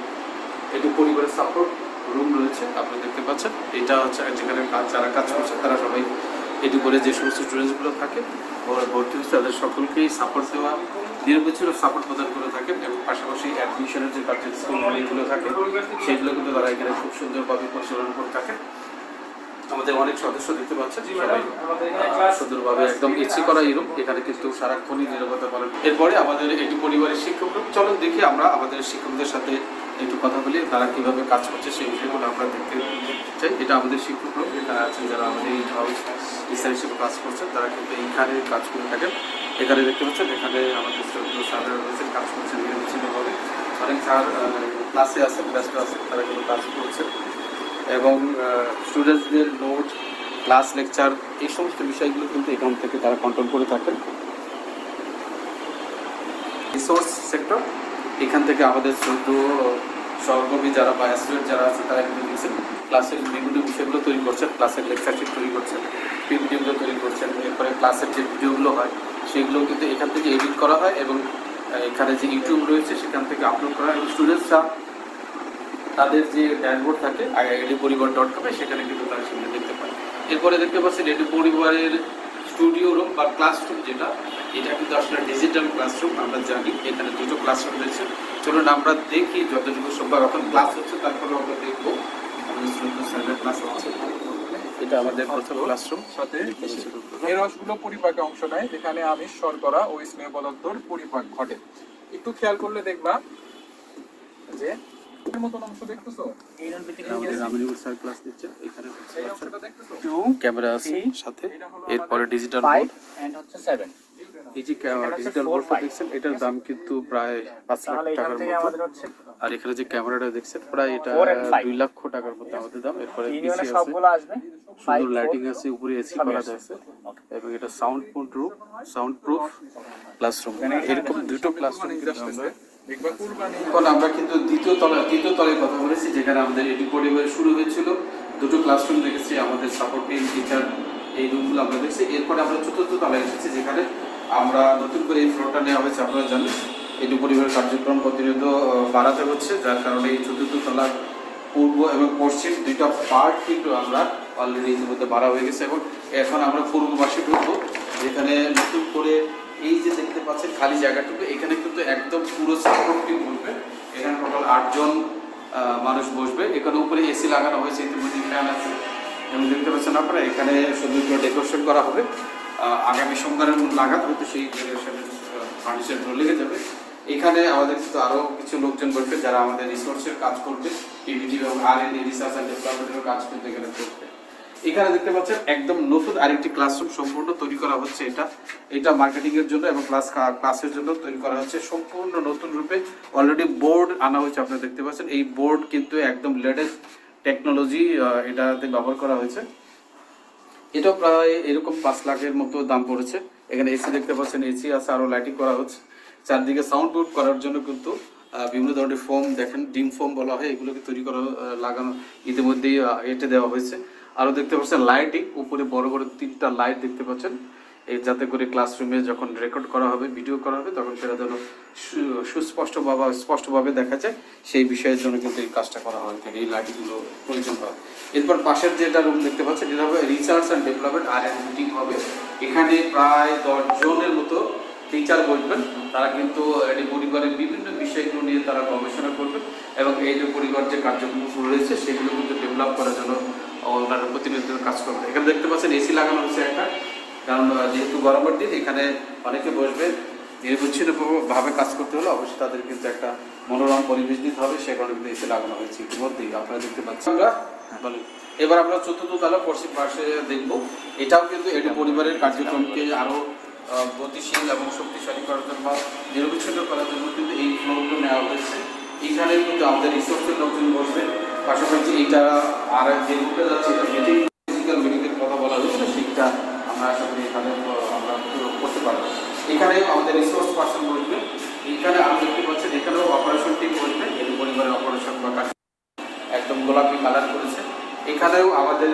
এটি পরিবারের সাপোর্ট রুম রয়েছে, আপনি দেখতে পাচ্ছেন। এটা হচ্ছে যেখানে যারা কাজ করছে তারা সবাই এটি করে যে সমস্ত স্টুডেন্টসগুলো থাকে ওরা ভর্তি হচ্ছে তাদের সকলকেই সাপোর্ট দেওয়া, নিরবচ্ছিন্ন সাপোর্ট প্রদান করে থাকেন। এবং পাশাপাশি অ্যাডমিশনের যে কার্যক্রমগুলো থাকে সেগুলো কিন্তু তারা এখানে খুব সুন্দরভাবে পরিচালনা করে থাকেন। আমাদের অনেক সদস্য দেখতে পাচ্ছেন সবাই সুন্দরভাবে একদম ইচ্ছে করা এরকম এখানে কিন্তু সারাক্ষণই নিরাপত্তা পালন। এরপরে আমাদের এটি পরিবারের শিক্ষক, চলুন দেখি আমরা আমাদের শিক্ষকদের সাথে একটু কথা বলি, তারা কিভাবে কাজ করছে সেই বিষয়গুলো আমরা দেখতে চাই। এটা আমাদের শিক্ষক লোক এখানে আছেন যারা আমাদের এই হাউস টিচার হিসেবে কাজ করছেন, তারা কিন্তু এইখানে কাজ করে থাকেন। এখানে দেখতে পাচ্ছেন এখানে আমাদের স্যাররা রয়েছেন, কাজ করছেন নিরবিচ্ছিন্নভাবে। অনেক স্যার ক্লাসে আছেন, ব্যস্ত আছেন, তারা কিন্তু কাজ করছেন। এবং স্টুডেন্টসদের নোট, ক্লাস লেকচার এই সমস্ত বিষয়গুলো কিন্তু এখান থেকে তারা কন্ট্রোল করে থাকেন। রিসোর্স সেক্টর, এখান থেকে আমাদের সহকর্মী যারা বা স্টুডেন্ট যারা আছে তারা কিন্তু দিচ্ছেন ক্লাসের বিভিন্ন বিষয়গুলো তৈরি করছেন, ক্লাসের লেকচারশিট তৈরি করছেন, পিপিটিগুলো তৈরি করছেন। এরপরে ক্লাসের যে ভিডিওগুলো হয় সেগুলো কিন্তু এখান থেকে এডিট করা হয় এবং এখানে যে ইউটিউব রয়েছে সেখান থেকে আপলোড করা হয়। এবং স্টুডেন্টসরা তাদের যে ড্যাশবোর্ড থাকে eduporibar.com সেখানে কিন্তু তারা সেগুলো দেখতে পায়। এরপরে দেখতে পাচ্ছেন এডু পরিবারের স্টুডিও রুম বা ক্লাসরুম, যেটা এটা কিন্তু আসলে ডিজিটাল ক্লাসরুম। আমরা জানি এখানে দুটো ক্লাসরুম রয়েছে। চলুন আমরা দেখি যতটুকু সম্ভব। এখন ক্লাস হচ্ছে, তারপরে আমরা দেখবো আমাদের স্টুডেন্ট ক্লাস হচ্ছে। এটা আমাদের প্রথম ক্লাসরুম। সাথে এই রসগুলো পরিপাকে অংশ নেয়, যেখানে আমিষ, শর্করা ও স্নেহ পদার্থর পরিপাক ঘটে। একটু খেয়াল করলে দেখবা যে এর মতন অংশ দেখতেছো, আমাদের আমিনুল স্যার ক্লাস দিচ্ছেন। এখানে ক্যামেরা আছে সাথে। এরপরে ডিজিটাল বোর্ড, এই যে ডিজিটাল বোর্ডটা দেখছেন এটার দাম কিন্তু প্রায় 5 লাখ টাকার মতো। আর এখানে যে ক্যামেরাটা দেখছেন প্রায় এটা 2 লক্ষ টাকার মতো আমাদের দাম। এরপরে পিসি আছে, সুন্দর লাইটিং আছে, উপরে এসি করা আছে এবং এটা সাউন্ড প্রুফ ক্লাসরুম। এরকম দুটো ক্লাসরুম কিন্তু আমরা এখন আমরা কিন্তু দ্বিতীয় তলায় কথা বলেছি, যেখানে আমাদের এডু পরিবার শুরু হয়েছিল। দুটো ক্লাসরুম দেখেছি, আমাদের সাপোর্টিং টিচার এই রুমগুলো আমরা দেখছি। এরপরে আমরা চতুর্থ তলায় এসেছি, যেখানে আমরা নতুন করে এই ফ্লোরটা নেওয়া হয়েছে। আপনারা জানেন এটি পরিবারের কার্যক্রম প্রতিনিয়ত বাড়াতে হচ্ছে, যার কারণে এই চতুর্থ তলার পূর্ব এবং পশ্চিম দুইটা পার্ট কিন্তু আমরা অলরেডি ইতিমধ্যে বাড়া হয়ে গেছে, এবং এখন আমরা পূর্ব পাশে ঢুকবো, যেখানে নতুন করে এই যে দেখতে পাচ্ছেন খালি জায়গাটুকু, এখানে কিন্তু একদম পুরো সাপোর্টিভ বসবে। এখানে টোটাল 8 জন মানুষ বসবে। এখানে উপরে এসি লাগানো হয়েছে, ইতিমধ্যে ফ্যান আছে, এবং দেখতে পাচ্ছেন আপনারা এখানে সুন্দর ডেকোরেশন করা হবে। আগামী সোমবারের নাগাদ হয়তো সেই ডেকোরেশনের ফার্নিচারগুলো লেগে যাবে। এখানে আমাদের কিন্তু আরও কিছু লোকজন বসবে, যারা আমাদের রিসোর্সের কাজ করবে, পিভিটি এবং R&D রিসার্চ অ্যান্ড ডেভেলপমেন্টের কাজ কিন্তু এখানে করবে। এখানে দেখতে পাচ্ছেন একদম নতুন আরেকটি ক্লাসরুম সম্পূর্ণ তৈরি করা হচ্ছে। এটা মার্কেটিং এর জন্য এবং ক্লাসের জন্য তৈরি করা হচ্ছে সম্পূর্ণ নতুন রূপে। অলরেডি বোর্ড আনা হয়েছে, আপনারা দেখতে পাচ্ছেন। এই বোর্ড কিন্তু একদম লেটেস্ট টেকনোলজি এটাতে ব্যবহার করা হয়েছে। এটা প্রায় এরকম 5 লাখের মতো দাম পড়েছে। এখানে এসি দেখতে পাচ্ছেন, এসি আছে, আরও লাইটিং করা হচ্ছে। চারদিকে সাউন্ড প্রুফ করার জন্য কিন্তু বিভিন্ন ধরনের ফোম, দেখেন ডিম ফোম বলা হয়, এগুলোকে তৈরি করা লাগানো ইতিমধ্যেই এঁটে দেওয়া হয়েছে। আরও দেখতে পাচ্ছেন লাইটিং, উপরে বড় বড় 3টা লাইট দেখতে পাচ্ছেন, এই যাতে করে ক্লাসরুমে যখন রেকর্ড করা হবে, ভিডিও করা হবে, তখন সেটা যেন স্পষ্টভাবে দেখা যায়, সেই বিষয়ের জন্য কিন্তু এই কাজটা করা হয়, এই লাইটগুলো প্রয়োজন হয়। এরপর পাশের যেটা রুম দেখতে পাচ্ছেন, এটা হবে research and development R&D team হবে। এখানে প্রায় 10 জনের মতো টিচার বসবেন। তারা কিন্তু এটি পরিবারের বিভিন্ন বিষয়গুলো নিয়ে তারা গবেষণা করবেন, এবং এই যে পরিবার যে কার্যক্রমগুলো রয়েছে সেগুলো কিন্তু ডেভেলপ করার জন্য ওনারা প্রতিনিয়ত কাজ করবে। এখানে দেখতে পাচ্ছেন এসি লাগানো হয়েছে একটা, কারণ যেহেতু গরমের দিন এখানে অনেকে বসবে, নিরবচ্ছিন্নভাবে কাজ করতে হলে অবশ্যই তাদের কিন্তু একটা মনোরম পরিবেশ দিতে হবে, সে কারণে কিন্তু এসি লাগানো হয়েছে ইতিমধ্যেই আপনারা দেখতে পাচ্ছেন। আমরা বলেন, এবার আমরা চতুর্থ তলা পশ্চিম পাশে দেখব। এটাও কিন্তু এটি পরিবারের কার্যক্রমকে আরও গতিশীল এবং শক্তিশালী করার জন্য, নিরবিচ্ছিন্ন করার জন্য কিন্তু এই ফ্লোরগুলো নেওয়া হয়েছে। এইখানে কিন্তু আমাদের রিসোর্সের লোকজন বসবে। পাশাপাশি এইটা আর যে রুটে যাচ্ছে, এটা মিটিং, ফিজিক্যাল মিটিংয়ের কথা বলা হয়েছিল, সেইটা আমরা আশা করি এখানে আমরা করতে পারবো। এখানে আমাদের রিসোর্স পার্সন বসবে। এইখানে আপনি দেখতে পাচ্ছেন, এখানেও অপারেশন টিম বসবে, এই পরিবারের অপারেশন বা একদম গোলাপি কালার করেছে। এখানেও আমাদের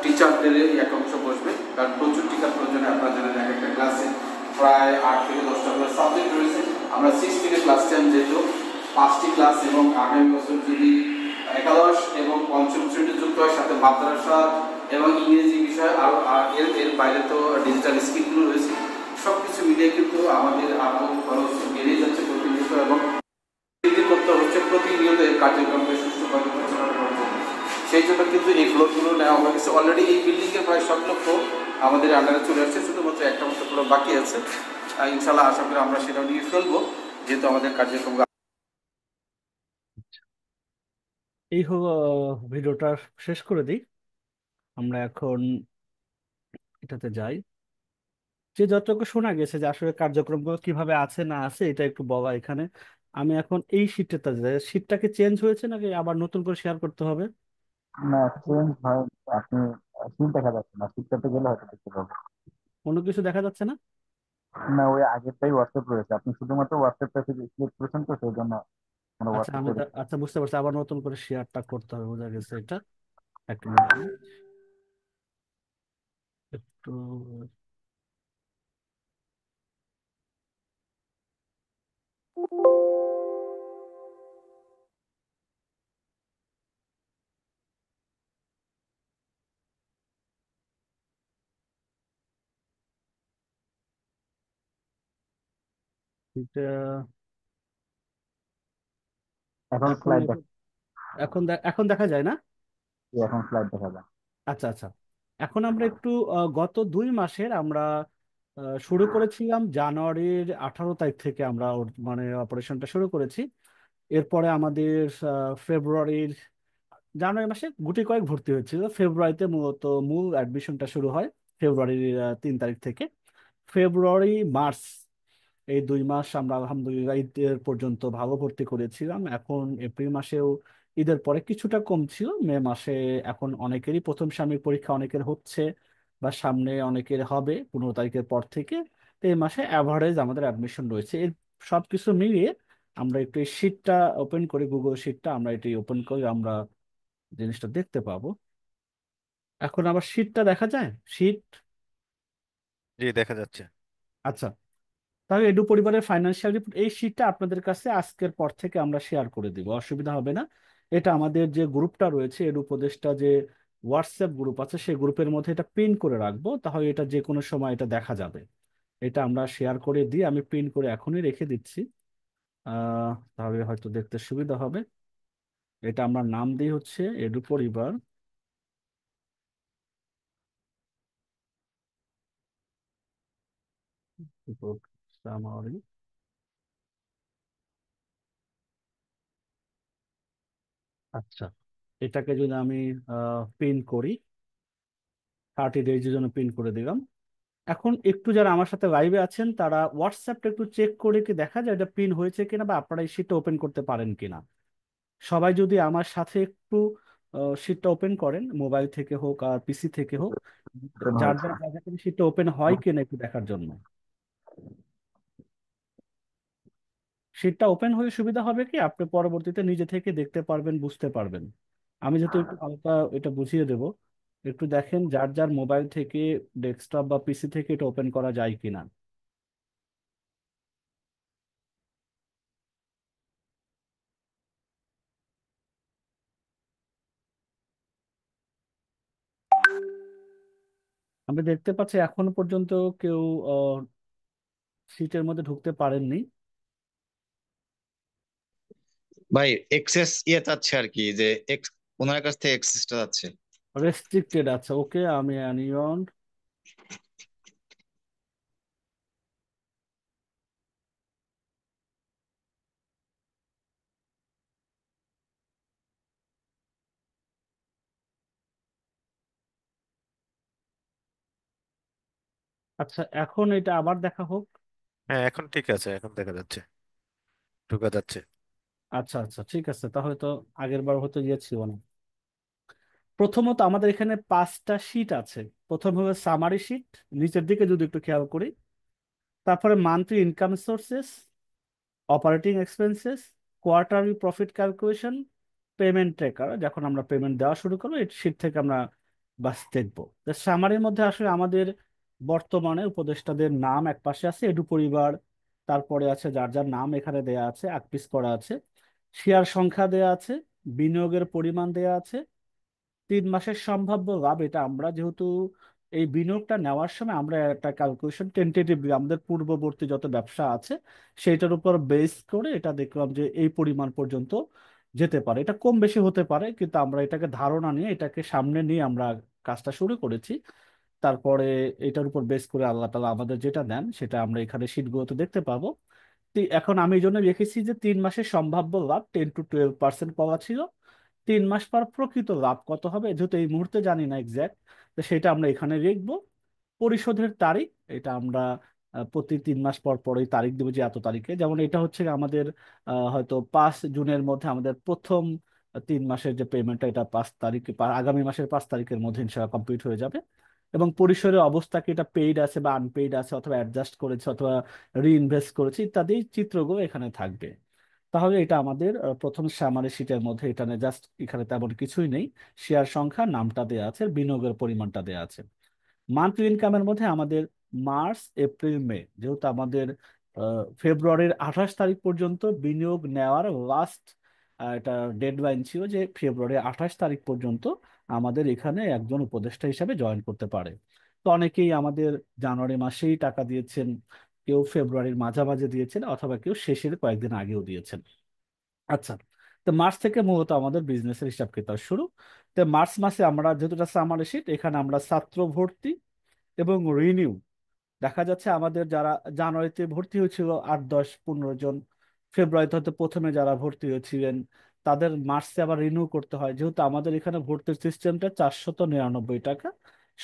টিচারদের এক অংশ বসবে, কারণ প্রচুর টিচার প্রয়োজনে। আপনারা জানেন এক একটা ক্লাসে প্রায় 8 থেকে 10টা করে সাবজেক্ট রয়েছে। আমরা 6 থেকে ক্লাস 10 যেহেতু 5টি ক্লাস, এবং আগামী বছর যদি একাদশ এবং পঞ্চম শ্রেণী যুক্ত হয়, সাথে মাদ্রাসা এবং ইংরেজি বিষয়, আরও এর বাইরে তো ডিজিটাল স্কিলগুলো রয়েছে, সব কিছু মিলিয়ে কিন্তু আমাদের আরও খরচ বেড়ে যাচ্ছে প্রতিনিয়ত, এবং বৃদ্ধি করতে হচ্ছে প্রতিনিয়ত এই কার্যক্রমকে সুষ্ঠুভাবে পরিচালনা করার জন্য। সেই জন্য কিন্তু এই ফ্লোরগুলো নেওয়া হয়ে গেছে। অলরেডি এই বিল্ডিংয়ের প্রায় সবগুলো ফ্লোর আমাদের আন্ডারে চলে আসছে, শুধুমাত্র একটা মাত্র ফ্লোর বাকি আছে। ইনশাল্লাহ আশা করি আমরা সেটাও নিয়ে ফেলবো, যেহেতু আমাদের কার্যক্রম। এই হলো ভিডিওটা শেষ করে দিই। আমরা এখন এটাতে যাই। যে যতটুকু শোনা গেছে যে আসলে কার্যক্রমগুলো কিভাবে আছে না আছে, এটা একটু বলা এখানে। আমি এখন এই শিটটাতে যাই। শিটটাকে চেঞ্জ হয়েছে নাকি আবার নতুন করে শেয়ার করতে হবে? না, চেঞ্জ হয়। আপনি সিট দেখা যাচ্ছে না, সিটটাতে গেলে হয়তো দেখতে পাবেন। কোনো কিছু দেখা যাচ্ছে না? না, ওই আগেরটাই হোয়াটসঅ্যাপ রয়েছে, আপনি শুধুমাত্র হোয়াটসঅ্যাপটা সিলেক্ট করেছেন, তো সেই জন্য মানে আচ্ছা, আমি হোয়াটসঅ্যাপটা আচ্ছা বুঝতে পারছি, আবার নতুন করে শেয়ারটা করতে হবে, বোঝা গেছে। এটা একটু মিনিট, একটু এটা এখন এখন স্লাইড এখন এখন দেখা যায় না? এখন স্লাইড দেখা যায়। আচ্ছা আচ্ছা, এখন আমরা একটু গত 2 মাসের আমরা শুরু করেছিলাম জানুয়ারির 18 তারিখ থেকে আমরা মানে অপারেশনটা শুরু করেছি। এরপরে আমাদের ফেব্রুয়ারির, জানুয়ারি মাসে গুটি কয়েক ভর্তি হয়েছিল। ফেব্রুয়ারিতে মূলত মূল অ্যাডমিশনটা শুরু হয়, ফেব্রুয়ারির 3 তারিখ থেকে। ফেব্রুয়ারি মার্চ এই 2 মাস আমরা আলহামদুলিল্লাহ ঈদের পর্যন্ত ভালো ভর্তি করেছিলাম। এখন এপ্রিল মাসেও ঈদের পরে কিছুটা কম ছিল, মে মাসে এখন অনেকেরই প্রথম সাময়িক পরীক্ষা অনেকের হচ্ছে বা সামনে অনেকের হবে 15 তারিখের পর থেকে। তো এই মাসে অ্যাভারেজ আমাদের অ্যাডমিশন রয়েছে। এর সব কিছু মিলিয়ে আমরা একটু এই শিটটা ওপেন করি, গুগল শিটটা আমরা এটি ওপেন করি, আমরা জিনিসটা দেখতে পাবো। এখন আবার শীটটা দেখা যায়, শীট। জি, দেখা যাচ্ছে। আচ্ছা, তাহলে এডু পরিবারের ফাইন্যান্সিয়াল রিপোর্ট এই শীটটা আপনাদের কাছে আজকের পর থেকে আমরা শেয়ার করে দিব, অসুবিধা হবে না। এটা আমাদের যে গ্রুপটা রয়েছে এডু উপদেষ্টা যে হোয়াটসঅ্যাপ গ্রুপ আছে সেই গ্রুপের মধ্যে এটা পিন করে রাখবো, তাহলে এটা যে কোনো সময় এটা দেখা যাবে। এটা আমরা শেয়ার করে দিই, আমি প্রিন্ট করে এখনই রেখে দিচ্ছি। তাহলে হয়তো দেখতে সুবিধা হবে। এটা আমরা নাম দিই হচ্ছে এডু পরিবার। সামারি। আচ্ছা, এটাকে যদি আমি প্রিন্ট করি, 30 ডেজের জন্য প্রিন্ট করে দিলাম। এখন একটু যারা আমার সাথে লাইভে আছেন তারা হোয়াটসঅ্যাপটা একটু চেক করে কি দেখা যায় এটা প্রিন্ট হয়েছে কিনা, বা আপনারা এই শীটটা ওপেন করতে পারেন কিনা। সবাই যদি আমার সাথে একটু শীটটা ওপেন করেন, মোবাইল থেকে হোক আর পিসি থেকে হোক, যার হয়েছে। যার জায়গা থেকে শীটটা ওপেন হয় কিনা একটু দেখার জন্য। শীটটা ওপেন হয়ে সুবিধা হবে কি আপনি পরবর্তীতে নিজে থেকে দেখতে পারবেন, বুঝতে পারবেন। আমি যেহেতু একটু হালকা এটা বুঝিয়ে দেব, একটু দেখেন যার যার মোবাইল থেকে, ডেস্কটপ বা পিসি থেকে এটা ওপেন করা যায় কিনা। আমি দেখতে পাচ্ছি এখনো পর্যন্ত কেউ সিটের মধ্যে ঢুকতে পারেননি। ভাই এক্সেস চাচ্ছে আর কি, যে ওনার কাছ থেকে এক্সেসটা যাচ্ছে। রেস্ট্রিক্টেড আছে, ওকে আমি অ্যানিয়ন। আচ্ছা, এখন এটা আবার দেখা হোক। হ্যাঁ, এখন ঠিক আছে, এখন দেখা যাচ্ছে, ঢোকা যাচ্ছে। আচ্ছা আচ্ছা, ঠিক আছে, তাহলে তো আগের বার হয়তো গিয়েছিল না। প্রথমত আমাদের এখানে 5টা শীট আছে। প্রথম হবে সামারি শীট, নিচের দিকে যদি একটু খেয়াল করি। তারপরে monthly income sources, operating expenses, quarterly profit calculation, payment tracker. যখন আমরা পেমেন্ট দেওয়া শুরু করবো এই শীট থেকে আমরা বাস দেখবো। সামারির মধ্যে আসলে আমাদের বর্তমানে উপদেষ্টাদের নাম এক পাশে আছে, এডু পরিবার, তারপরে আছে যার যার নাম এখানে দেয়া আছে, আকপিস করা আছে, শেয়ার সংখ্যা দেয়া আছে, বিনিয়োগের পরিমাণ দেয়া আছে, 3 মাসের সম্ভাব্য লাভ। এটা আমরা যেহেতু এই বিনিয়োগটা নেওয়ার সময় আমরা একটা ক্যালকুলেশন টেন্টেটিভলি আমাদের পূর্ববর্তী যত ব্যবসা আছে সেইটার উপর বেস করে এটা দেখলাম যে এই পরিমাণ পর্যন্ত যেতে পারে। এটা কম বেশি হতে পারে, কিন্তু আমরা এটাকে ধারণা নিয়ে এটাকে সামনে নিয়ে আমরা কাজটা শুরু করেছি। তারপরে এটার উপর বেস করে আল্লাহ তাআলা আমাদের যেটা দেন সেটা আমরা এখানে শীটগুলোতে দেখতে পাবো। এখন আমি এই জন্য রেখেছি যে 3 মাসের সম্ভাব্য লাভ 10 to 12% পাওয়া ছিল। 3 মাস পর প্রকৃত লাভ কত হবে যেহেতু এই মুহূর্তে জানি না এক্সাক্ট, তো সেটা আমরা এখানে লিখবো। পরিশোধের তারিখ এটা আমরা প্রতি 3 মাস পর পর এই তারিখ দেবো যে এত তারিখে। যেমন এটা হচ্ছে আমাদের হয়তো 5 জুনের মধ্যে আমাদের প্রথম 3 মাসের যে পেমেন্টটা এটা 5 তারিখ, আগামী মাসের 5 তারিখের মধ্যে ইনশাআল্লাহ কমপ্লিট হয়ে যাবে। এবং পরিসরের অবস্থা কি এটা পেইড আছে বা আনপেইড আছে, অথবা অ্যাডজাস্ট করেছে অথবা রিইনভেস্ট করেছে ইত্যাদি চিত্রগুলো এখানে থাকবে। তাহলে এটা আমাদের প্রথম সামারি শীটের মধ্যে এটা জাস্ট এখানে তেমন কিছুই নেই। শেয়ার সংখ্যা, নামটা দেওয়া আছে, বিনিয়োগের পরিমাণটা দেওয়া আছে। মান্থলি ইনকামের মধ্যে আমাদের মার্চ এপ্রিল মে, যেহেতু আমাদের ফেব্রুয়ারির 28 তারিখ পর্যন্ত বিনিয়োগ নেওয়ার লাস্ট এটা ডেডলাইন ছিল যে ফেব্রুয়ারি 28 তারিখ পর্যন্ত আমাদের এখানে একজন উপদেষ্টা হিসাবে জয়েন করতে পারে। তো অনেকেই আমাদের জানুয়ারি মাসেই টাকা দিয়েছেন, কেউ ফেব্রুয়ারির মাঝামাঝি দিয়েছেন, অথবা কেউ শেষের কয়েকদিন আগেও দিয়েছেন। আচ্ছা, তো মার্চ থেকে মূলত আমাদের বিজনেসের হিসাব কিতাব শুরু। তো মার্চ মাসে আমরা যেহেতু সামার শীট, এখানে আমরা ছাত্র ভর্তি এবং রিনিউ দেখা যাচ্ছে আমাদের যারা জানুয়ারিতে ভর্তি হয়েছিল 8, 10, 15 জন, ফেব্রুয়ারিতে হয়তো প্রথমে যারা ভর্তি হয়েছিলেন তাদের মার্চে আবার রিনিউ করতে হয়। যেহেতু আমাদের এখানে ভর্তির সিস্টেমটা 499 টাকা,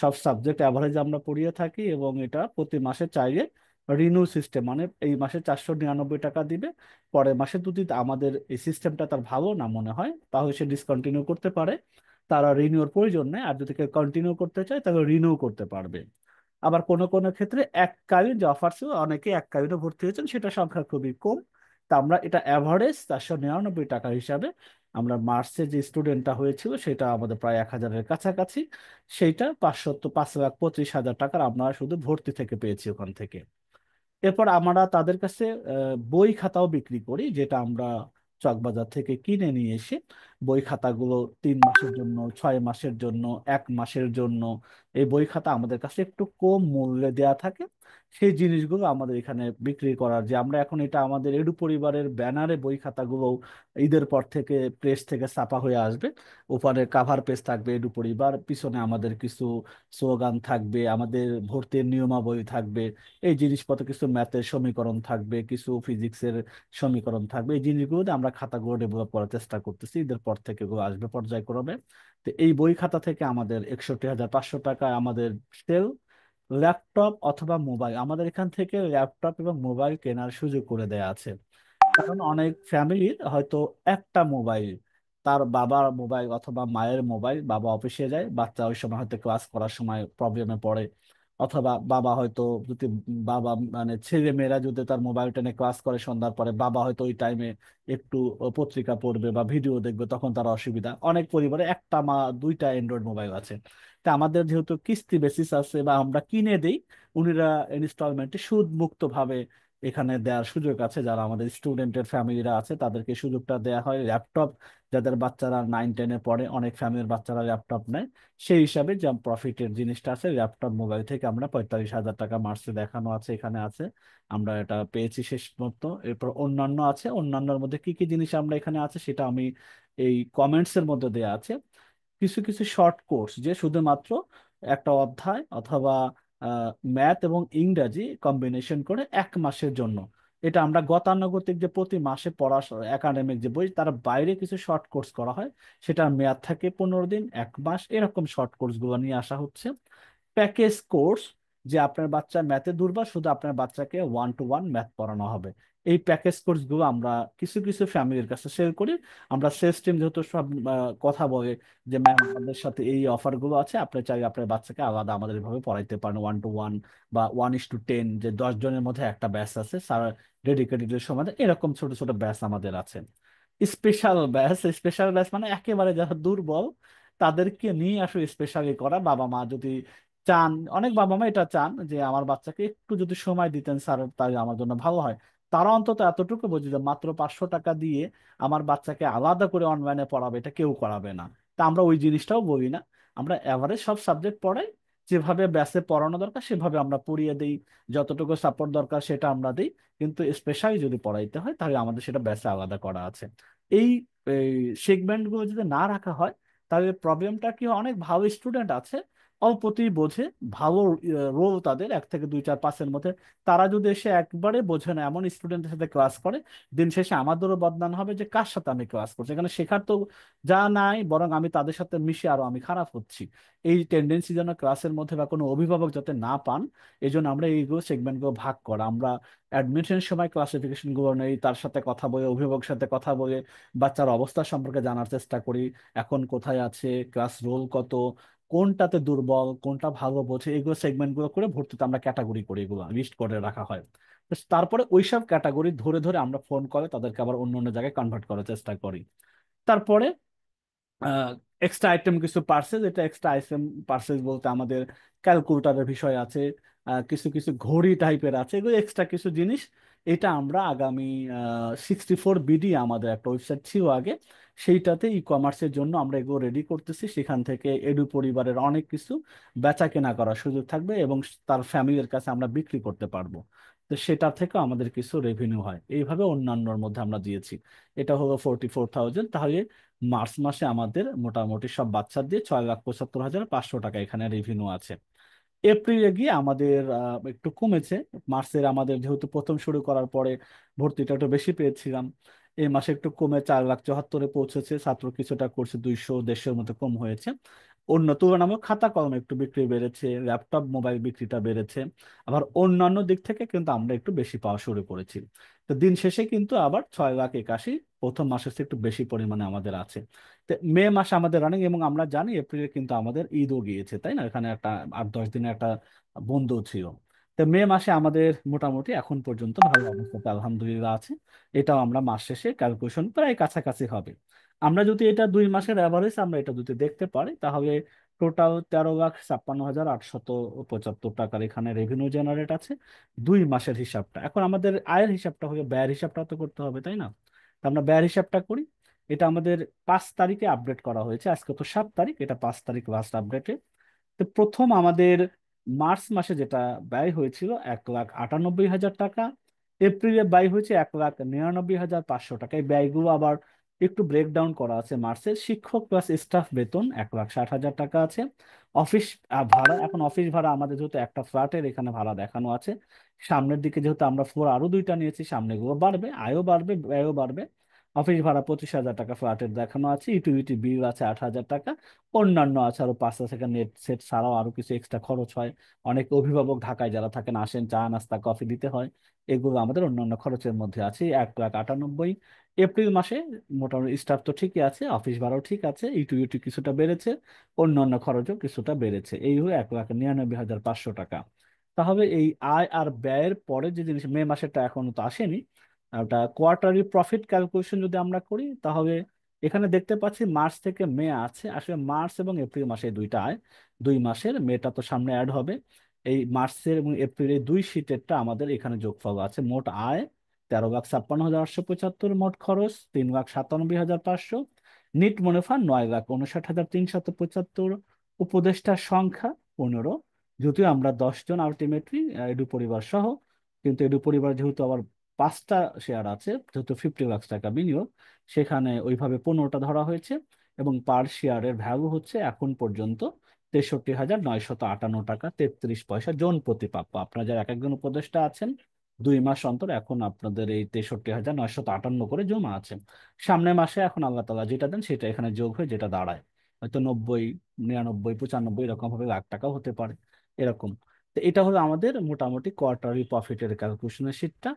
সব সাবজেক্ট অ্যাভারেজ আমরা পড়িয়ে থাকি, এবং এটা প্রতি মাসে চাইলে রিনিউ সিস্টেম, মানে এই মাসে 499 টাকা দিবে, পরের মাসে যদি আমাদের এই সিস্টেমটা তার ভালো না মনে হয় তাহলে সে ডিসকন্টিনিউ করতে পারে। তারা রিনিউর প্রয়োজন নেই, আর যদি কেউ কন্টিনিউ করতে চায় তাহলে রিনিউ করতে পারবে। আবার কোনো কোনো ক্ষেত্রে এককালীন যে অফার ছিল, অনেকে এককালীনও ভর্তি হয়েছেন, সেটা সংখ্যা খুবই কম, তা আমরা এটা অ্যাভারেজ 499 টাকা হিসাবে আমরা মার্চে যে স্টুডেন্টটা হয়েছিল সেটা আমাদের প্রায় 1,000-এর কাছাকাছি, সেইটা 5,25,000 টাকার আমরা শুধু ভর্তি থেকে পেয়েছি ওখান থেকে। এরপর আমরা তাদের কাছে বই খাতাও বিক্রি করি, যেটা আমরা চকবাজার থেকে কিনে নিয়ে এসে বই খাতাগুলো 3 মাসের জন্য, 6 মাসের জন্য, 1 মাসের জন্য এই বই খাতা আমাদের কাছে একটু কম মূল্যে দেয়া থাকে। সেই জিনিসগুলো আমাদের এখানে বিক্রি করার, যে আমরা এখন এটা আমাদের এডু পরিবারের ব্যানারে বই খাতাগুলো ঈদের পর থেকে প্রেস থেকে ছাপা হয়ে আসবে। ওপারে কাভার পেজ থাকবে এডু পরিবার, পিছনে আমাদের কিছু স্লোগান থাকবে, আমাদের ভর্তির নিয়মাবলী থাকবে, এই জিনিসপত্র, কিছু ম্যাথের সমীকরণ থাকবে, কিছু ফিজিক্সের সমীকরণ থাকবে। এই জিনিসগুলোতে আমরা খাতাগুলো ডেভেলপ করার চেষ্টা করতেছি, ঈদের পর থেকে এগুলো আসবে পর্যায়ক্রমে। তো এই বই খাতা থেকে আমাদের 61,500 টাকা আমাদের সেল। ল্যাপটপ অথবা মোবাইল, আমাদের এখান থেকে ল্যাপটপ এবং মোবাইল কেনার সুযোগ করে দেয়া আছে। কারণ অনেক ফ্যামিলির হয়তো একটা মোবাইল, তার বাবার মোবাইল অথবা মায়ের মোবাইল, বাবা অফিসে যায়, বাচ্চা ওই সময় হয়তো ক্লাস করার সময় প্রবলেমে পড়ে, অথবা বাবা হয়তো যদি, বাবা মানে ছেলে মেয়েরা যদি তার মোবাইলটা নিয়ে ক্লাস করে সন্ধ্যার পরে, বাবা হয়তো ওই টাইমে একটু পত্রিকা পড়বে বা ভিডিও দেখবে, তখন তার অসুবিধা। অনেক পরিবারে একটা মা দুইটা অ্যান্ড্রয়েড মোবাইল আছে। তা আমাদের যেহেতু কিস্তি বেসিস আছে বা আমরা কিনে দেই, উনিরা ইনস্টলমেন্টে সুদ মুক্ত ভাবে এখানে দেওয়ার সুযোগ আছে। যারা আমাদের স্টুডেন্টের ফ্যামিলিরা আছে তাদেরকে সুযোগটা দেওয়া হয়। ল্যাপটপ যাদের বাচ্চারা 9-10-এ পড়ে, অনেক ফ্যামিলির বাচ্চারা ল্যাপটপ নেয়, সেই হিসাবে যে প্রফিটের জিনিসটা আছে ল্যাপটপ মোবাইল থেকে আমরা 45,000 টাকা মার্চে দেখানো আছে, এখানে আছে, আমরা এটা পেয়েছি শেষ মতো। এরপর অন্যান্য আছে, অন্যান্যর মধ্যে কি কি জিনিস আমরা এখানে আছে সেটা আমি এই কমেন্টস এর মধ্যে দেওয়া আছে। কিছু কিছু শর্ট কোর্স, যে শুধুমাত্র একটা অধ্যায় অথবা ম্যাথ এবং ইংরাজি কম্বিনেশন করে 1 মাসের জন্য, এটা আমরা গতানুগতিক যে প্রতি মাসে পড়া একাডেমিক যে বই, তার বাইরে কিছু শর্ট কোর্স করা হয়, সেটার মেয়াদ থাকে 15 দিন, 1 মাস, এরকম শর্ট কোর্স গুলো নিয়ে আসা হচ্ছে। প্যাকেজ কোর্স, যে আপনার বাচ্চা ম্যাথে দুর্বল, শুধু আপনার বাচ্চাকে 1-to-1 ম্যাথ পড়ানো হবে, এই প্যাকেজ কোর্স গুলো আমরা কিছু কিছু ফ্যামিলির কাছে সেল করি। আমরা সেলস টিম যেহেতু সব কথা বলে যে ম্যাম আমাদের সাথে এই অফার গুলো আছে, আপনি চাইলে আপনার বাচ্চাকে আলাদা আমাদের এভাবে পড়াইতে পারেন 1-to-1 বা 1:10, যে 10 জনের মধ্যে একটা ব্যাচ আছে স্যার ডেডিকেটেড সময়, এরকম ছোট ছোট ব্যাচ আমাদের আছে। স্পেশাল ব্যাচ, স্পেশাল ব্যাচ মানে একেবারে যারা দুর্বল তাদেরকে নিয়ে আসলে স্পেশালি করা। বাবা মা যদি চান, অনেক বাবা মা এটা চান যে আমার বাচ্চাকে একটু যদি সময় দিতেন স্যার তাহলে আমার জন্য ভালো হয়, তারা অন্তত এতটুকু বোঝে যে মাত্র 500 টাকা দিয়ে আমার বাচ্চাকে আলাদা করে অনলাইনে পড়াবে, এটা কেউ করাবে না। তা আমরা ওই জিনিসটাও বলি না, আমরা এভারেজ সব সাবজেক্ট পড়াই, যেভাবে ব্যাচে পড়ানো দরকার সেভাবে আমরা পড়িয়ে দিই, যতটুকু সাপোর্ট দরকার সেটা আমরা দিই। কিন্তু স্পেশালি যদি পড়াইতে হয় তাহলে আমাদের সেটা ব্যাচে আলাদা করা আছে। এই সেগমেন্ট গুলো যদি না রাখা হয় তাহলে প্রবলেমটা কি হয়, অনেক ভালো স্টুডেন্ট আছে, অল্পতেই বোঝে, ভালো রোল তাদের 1 থেকে 2, 4, 5-এর মধ্যে, তারা যদি এসে একবারে বোঝে না এমন স্টুডেন্টের সাথে ক্লাস করে, দিন শেষে আমাদেরও বদনাম হবে যে কার সাথে আমি ক্লাস করছি, এখানে শেখার তো যা নাই, বরং আমি তাদের সাথে মিশে আরো আমি খারাপ হচ্ছি। এই টেন্ডেন্সি যেন ক্লাসের মধ্যে বা কোনো অভিভাবক যাতে না পান, এই জন্য আমরা এইগুলো সেগমেন্টগুলো ভাগ করা। আমরা অ্যাডমিশনের সময় ক্লাসিফিকেশন গুলো নেই, তার সাথে কথা বলে, অভিভাবকের সাথে কথা বলে বাচ্চার অবস্থা সম্পর্কে জানার চেষ্টা করি, এখন কোথায় আছে, ক্লাস রোল কত, কোনটাতে দুর্বল, কোনটা ভালো বোঝে, এগুলো সেগমেন্ট গুলো করে ভর্তিতে আমরা ক্যাটাগরি করি, এগুলো লিস্ট করে রাখা হয়। তো তারপরে ওইসব ক্যাটাগরি ধরে ধরে আমরা ফোন করে তাদেরকে আবার অন্য অন্য জায়গায় কনভার্ট করার চেষ্টা করি। তারপরে এক্সট্রা আইটেম কিছু পার্সেস, এটা এক্সট্রা আইটেম পার্সেস বলতে আমাদের ক্যালকুলেটরের বিষয় আছে, কিছু কিছু ঘড়ি টাইপের আছে, এগুলো এক্সট্রা কিছু জিনিস। এটা আমরা আগামী 64BD আমাদের একটা ওয়েবসাইট ছিল আগে, সেইটাতে ই কমার্সের জন্য আমরা এগুলো রেডি করতেছি। সেখান থেকে এডু পরিবারের অনেক কিছু বেচা কেনা করার সুযোগ থাকবে এবং তার ফ্যামিলির কাছে আমরা বিক্রি করতে পারবো। তো সেটা থেকে আমাদের কিছু রেভিনিউ হয়, এইভাবে অন্যান্যর মধ্যে আমরা দিয়েছি। এটা হলো 44,000। তাহলে মার্চ মাসে আমাদের মোটামুটি সব বাচ্চা দিয়ে 6,75,500 টাকা এখানে রেভিনিউ আছে। এপ্রিলে গিয়ে আমাদের একটু কমেছে। মার্চের আমাদের যেহেতু প্রথম শুরু করার পরে ভর্তিটা একটু বেশি পেয়েছিলাম, এই মাসে একটু কমে 4,74,000-এ পৌঁছেছে। ছাত্র কিছুটা করছে, 200-150-এর মতো কম হয়েছে। অন্য তুলনামূলক খাতা কলম একটু বিক্রি বেড়েছে, ল্যাপটপ মোবাইল বিক্রিটা বেড়েছে, আবার অন্যান্য দিক থেকে কিন্তু আমরা একটু বেশি পাওয়া শুরু করেছি। তো দিন শেষে কিন্তু আবার 6,81,000 প্রথম মাসের চেয়ে একটু বেশি পরিমাণে আমাদের আছে। তো মে মাসে আমাদের রানিং, এবং আমরা জানি এপ্রিলে কিন্তু আমাদের ঈদও গিয়েছে, তাই না, এখানে একটা 8-10 দিনের একটা বন্ধ ছিল। তো মে মাসে আমাদের মোটামুটি এখন পর্যন্ত ভালো অবস্থাতে আলহামদুলিল্লাহ আছে। এটাও আমরা মাস শেষে ক্যালকুলেশন প্রায় কাছাকাছি হবে। আমরা যদি এটা 2 মাসের অ্যাভারেজ আমরা এটা যদি দেখতে পারি, তাহলে টোটাল 13,56,875 টাকার এখানে রেভিনিউ জেনারেট আছে 2 মাসের হিসাবটা। এখন আমাদের আয়ের হিসাবটা হবে, ব্যয়ের হিসাবটা তো করতে হবে, তাই না? তো আমরা ব্যয়ের হিসাবটা করি। এটা আমাদের 5 তারিখে আপডেট করা হয়েছে, আজকে তো 7 তারিখ, এটা 5 তারিখ লাস্ট আপডেটে। তো প্রথম আমাদের মার্চ মাসে যেটা ব্যয় হয়েছিল 1,98,000 টাকা, এপ্রিলে ব্যয় হয়েছে 1,99,500 টাকা। এই ব্যয়গুলো আবার একটু ব্রেকডাউন করা আছে। মার্চের শিক্ষক প্লাস স্টাফ বেতন 1,60,000 টাকা আছে। অফিস ভাড়া, এখন অফিস ভাড়া আমাদের যেহেতু একটা ফ্ল্যাটের এখানে ভাড়া দেখানো আছে, সামনের দিকে যেহেতু আমরা ফ্লোর আরো 2টা নিয়েছি, সামনে গুলো বাড়বে, আয়ও বাড়বে, ব্যয়ও বাড়বে। অফিস ভাড়া 25,000 টাকা ফ্ল্যাটের দেখানো আছে, ইউটিলিটি বিল আছে 8,000 টাকা, অন্যান্য আছে আরো 5টা থেকে নেট সেট ছাড়াও আরো কিছু এক্সট্রা খরচ হয়। অনেক অভিভাবক ঢাকায় যারা থাকেন আসেন, চা নাস্তা কফি দিতে হয়, এগুলো আমাদের অন্যান্য খরচের মধ্যে আছে। 1,98,000। এপ্রিল মাসে মোটামুটি স্টাফ তো ঠিকই আছে, অফিস ভাড়াও ঠিক আছে, ইউটিলিটি কিছুটা বেড়েছে, অন্যান্য খরচও কিছুটা বেড়েছে, এই হলো 1,99,500 টাকা। তাহলে এই আয় আর ব্যয়ের পরে যে জিনিস, মে মাসেরটা এখনো তো আসেনি, ওটা কোয়ার্টারি প্রফিট ক্যালকুলেশন যদি আমরা করি, তাহলে এখানে দেখতে পাচ্ছি মার্চ থেকে মে আছে। আসলে মার্চ এবং এপ্রিল মাসে এই দুইটা আয়, 2 মাসের, মেটা তো সামনে অ্যাড হবে। এই মার্চের এবং এপ্রিলের দুই শীটেরটা আমাদের এখানে যোগফল আছে। মোট আয় 13,56,875, মোট খরচ 3,97,500, নিট মুনাফা 9,59,375, উপদেষ্টার সংখ্যা 15। যদিও আমরা 10 জন আলটিমেটলি এডু পরিবার সহ, কিন্তু এডু পরিবার যেহেতু আবার 5টা শেয়ার আছে, যেহেতু 50 লাখ টাকা বিনিয়োগ, সেখানে ওইভাবে 15টা ধরা হয়েছে। এবং পার শেয়ারের ভ্যালু হচ্ছে এখন পর্যন্ত 63,958 টাকা 33 পয়সা জন প্রতি প্রাপ্য। আপনারা যারা এক একজন উপদেষ্টা আছেন, 2 মাস অন্তর এখন আপনাদের এই 63,958 করে জমা আছে। সামনের মাসে এখন আল্লাহ তাআলা যেটা দেন সেটা এখানে যোগ হয়ে যেটা দাঁড়ায়, হয়তো 90, 99, 95 এরকম ভাবে লাখ টাকাও হতে পারে, এরকম। তো এটা হলো আমাদের মোটামুটি কোয়ার্টারি প্রফিটের ক্যালকুলেশনের শীটটা।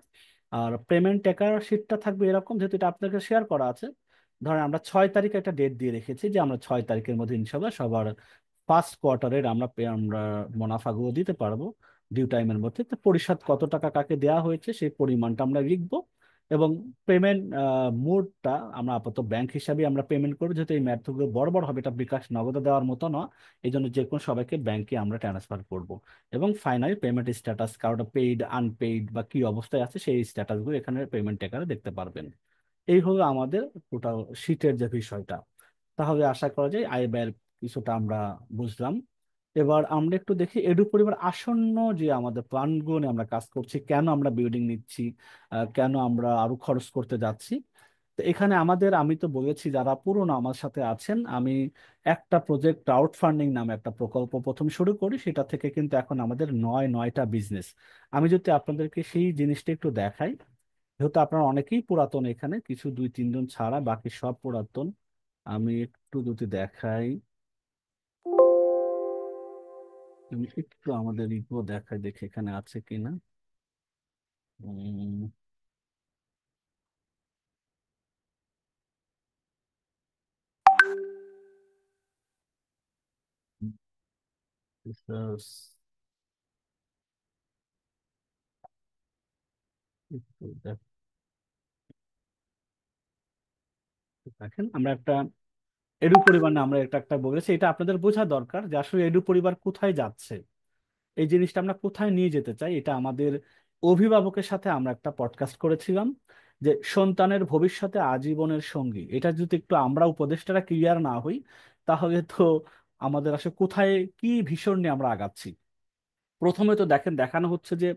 আর পেমেন্ট ট্র্যাকার শীটটা থাকবে এরকম, যেহেতু এটা আপনাকে শেয়ার করা আছে। ধরেন আমরা 6 তারিখে একটা ডেট দিয়ে রেখেছি যে আমরা 6 তারিখের মধ্যে ইনশাল্লাহ সবার ফার্স্ট কোয়ার্টারের আমরা মুনাফাগুলো দিতে পারবো ডিউ টাইমের মধ্যে। তো পরিশোধ কত টাকা কাকে দেওয়া হয়েছে সেই পরিমাণটা আমরা লিখবো। এবং পেমেন্ট মোডটা আমরা আপাতত ব্যাংক হিসাবে আমরা পেমেন্ট করবো, যেহেতু এই ম্যাথগুলো বড় বড় হবে, এটা বিকাশ নগদে দেওয়ার মতো না, এই জন্য যে কোনো সবাইকে ব্যাংকে আমরা ট্রান্সফার করব। এবং ফাইনালি পেমেন্ট স্ট্যাটাস, কারোটা পেইড আনপেইড বা কি অবস্থায় আছে সেই স্ট্যাটাসগুলো এখানে পেমেন্ট ট্র্যাকারে দেখতে পারবেন। এই হলো আমাদের টোটাল শীটের যে বিষয়টা। তাহলে আশা করা যায় আয় ব্যয়ের কিছুটা আমরা বুঝলাম। এবার আমরা একটু দেখি এডু পরিবার আসন্ন যে আমাদের প্ল্যানগুলো নিয়ে আমরা কাজ করছি, কেন আমরা বিল্ডিং নিচ্ছি, কেন আমরা আরো খরচ করতে যাচ্ছি। তো এখানে আমাদের, আমি তো বলেছি যারা পুরনো আমার সাথে আছেন, আমি একটা প্রজেক্ট ক্রাউড ফান্ডিং নামে একটা প্রকল্প প্রথম শুরু করি, সেটা থেকে কিন্তু এখন আমাদের 9টা বিজনেস। আমি যদি আপনাদেরকে সেই জিনিসটা একটু দেখাই, যেহেতু আপনারা অনেকেই পুরাতন এখানে, কিছু 2-3 জন ছাড়া বাকি সব পুরাতন, আমি একটু যদি দেখাই, আমি একটু আমাদের ইগো দেখাই, দেখি এখানে আছে কিনা। উম, research, একটু দেখেন আমরা একটা এডু পরিবার না, আমরা এটা একটা বলেছি, এটা আপনাদের বোঝা দরকার যে আসলে এডু পরিবার কোথায় যাচ্ছে, এই জিনিসটা আমরা কোথায় নিয়ে যেতে চাই। এটা আমাদের অভিভাবকের সাথে আমরা একটা পডকাস্ট করেছিলাম যে সন্তানের ভবিষ্যতে আজীবনের সঙ্গী, এটা যদি একটু আমরা উপদেষ্টারা ক্লিয়ার না হই, তাহলে তো আমাদের আসলে কোথায় কি ভীষণ নিয়ে আমরা আগাচ্ছি। প্রথমে তো দেখেন দেখানো হচ্ছে যে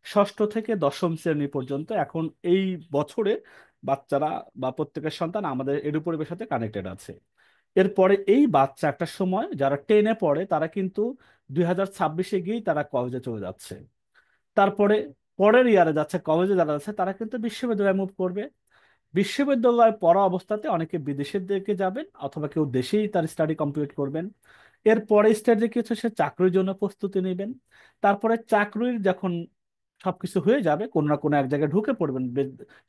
ষষ্ঠ থেকে দশম শ্রেণী পর্যন্ত এখন এই বছরে বাচ্চারা বা প্রত্যেকের সন্তান আমাদের এডু পরিবেশের সাথে কানেক্টেড আছে। এরপরে এই বাচ্চা একটা সময় যারা 10-এ পড়ে তারা কিন্তু 2026-এ গিয়েই তারা কলেজে চলে যাচ্ছে। তারপরে পরের ইয়ারে যাচ্ছে, কলেজে যারা আছে তারা কিন্তু বিশ্ববিদ্যালয়ে মুভ করবে। বিশ্ববিদ্যালয়ে পড়া অবস্থাতে অনেকে বিদেশের দিকে যাবেন, অথবা কেউ দেশেই তার স্টাডি কমপ্লিট করবেন। এরপরে স্টেজে কি হচ্ছে, সে চাকরির জন্য প্রস্তুতি নেবেন। তারপরে চাকরির যখন সবকিছু হয়ে যাবে, কোনো না কোনো এক জায়গায় ঢুকে পড়বেন,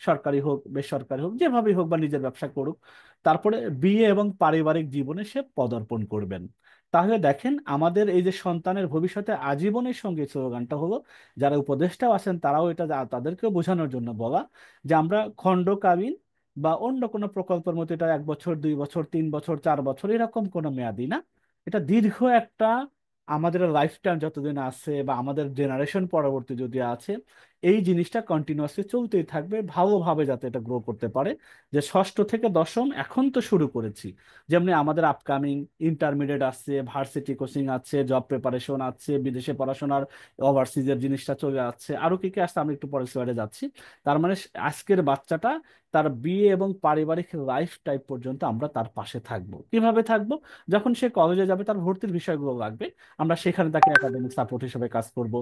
সরকারি হোক বেসরকারি হোক যেভাবেই হোক, বা নিজের ব্যবসা করুক। তারপরে বিয়ে এবং পারিবারিক জীবনে সে পদার্পণ করবেন। তাহলে দেখেন আমাদের এই যে সন্তানের ভবিষ্যতে আজীবনের সঙ্গে স্লোগানটা হলো, যারা উপদেষ্টাও আছেন তারাও এটা তাদেরকেও বোঝানোর জন্য বলা যে আমরা খণ্ডকালীন বা অন্য কোনো প্রকল্পের মতো এটা 1 বছর 2 বছর 3 বছর 4 বছর এরকম কোনো মেয়াদি না। এটা দীর্ঘ একটা, আমাদের লাইফ টাইম যতদিন আছে বা আমাদের জেনারেশন পরবর্তী যদি আছে, এই জিনিসটা কন্টিনিউয়াসলি চলতেই থাকবে, ভালোভাবে যাতে এটা গ্রো করতে পারে। যে ষষ্ঠ থেকে দশম এখন তো শুরু করেছি, যেমনি আমাদের আপকামিং ইন্টারমিডিয়েট আছে, ভার্সিটি কোচিং আছে, জব প্রিপারেশন আছে, বিদেশে পড়াশোনার ওভারসিজের জিনিসটা চলে যাচ্ছে, আরো কি কি আসছে আমি একটু পরে স্লাইডে যাচ্ছি। তার মানে আজকের বাচ্চাটা তার বিয়ে এবং পারিবারিক লাইফ টাইপ পর্যন্ত আমরা তার পাশে থাকবো। কিভাবে থাকবো? যখন সে কলেজে যাবে তার ভর্তির বিষয়গুলো লাগবে, আমরা সেখানে তাকে একাডেমিক সাপোর্ট হিসেবে কাজ করব।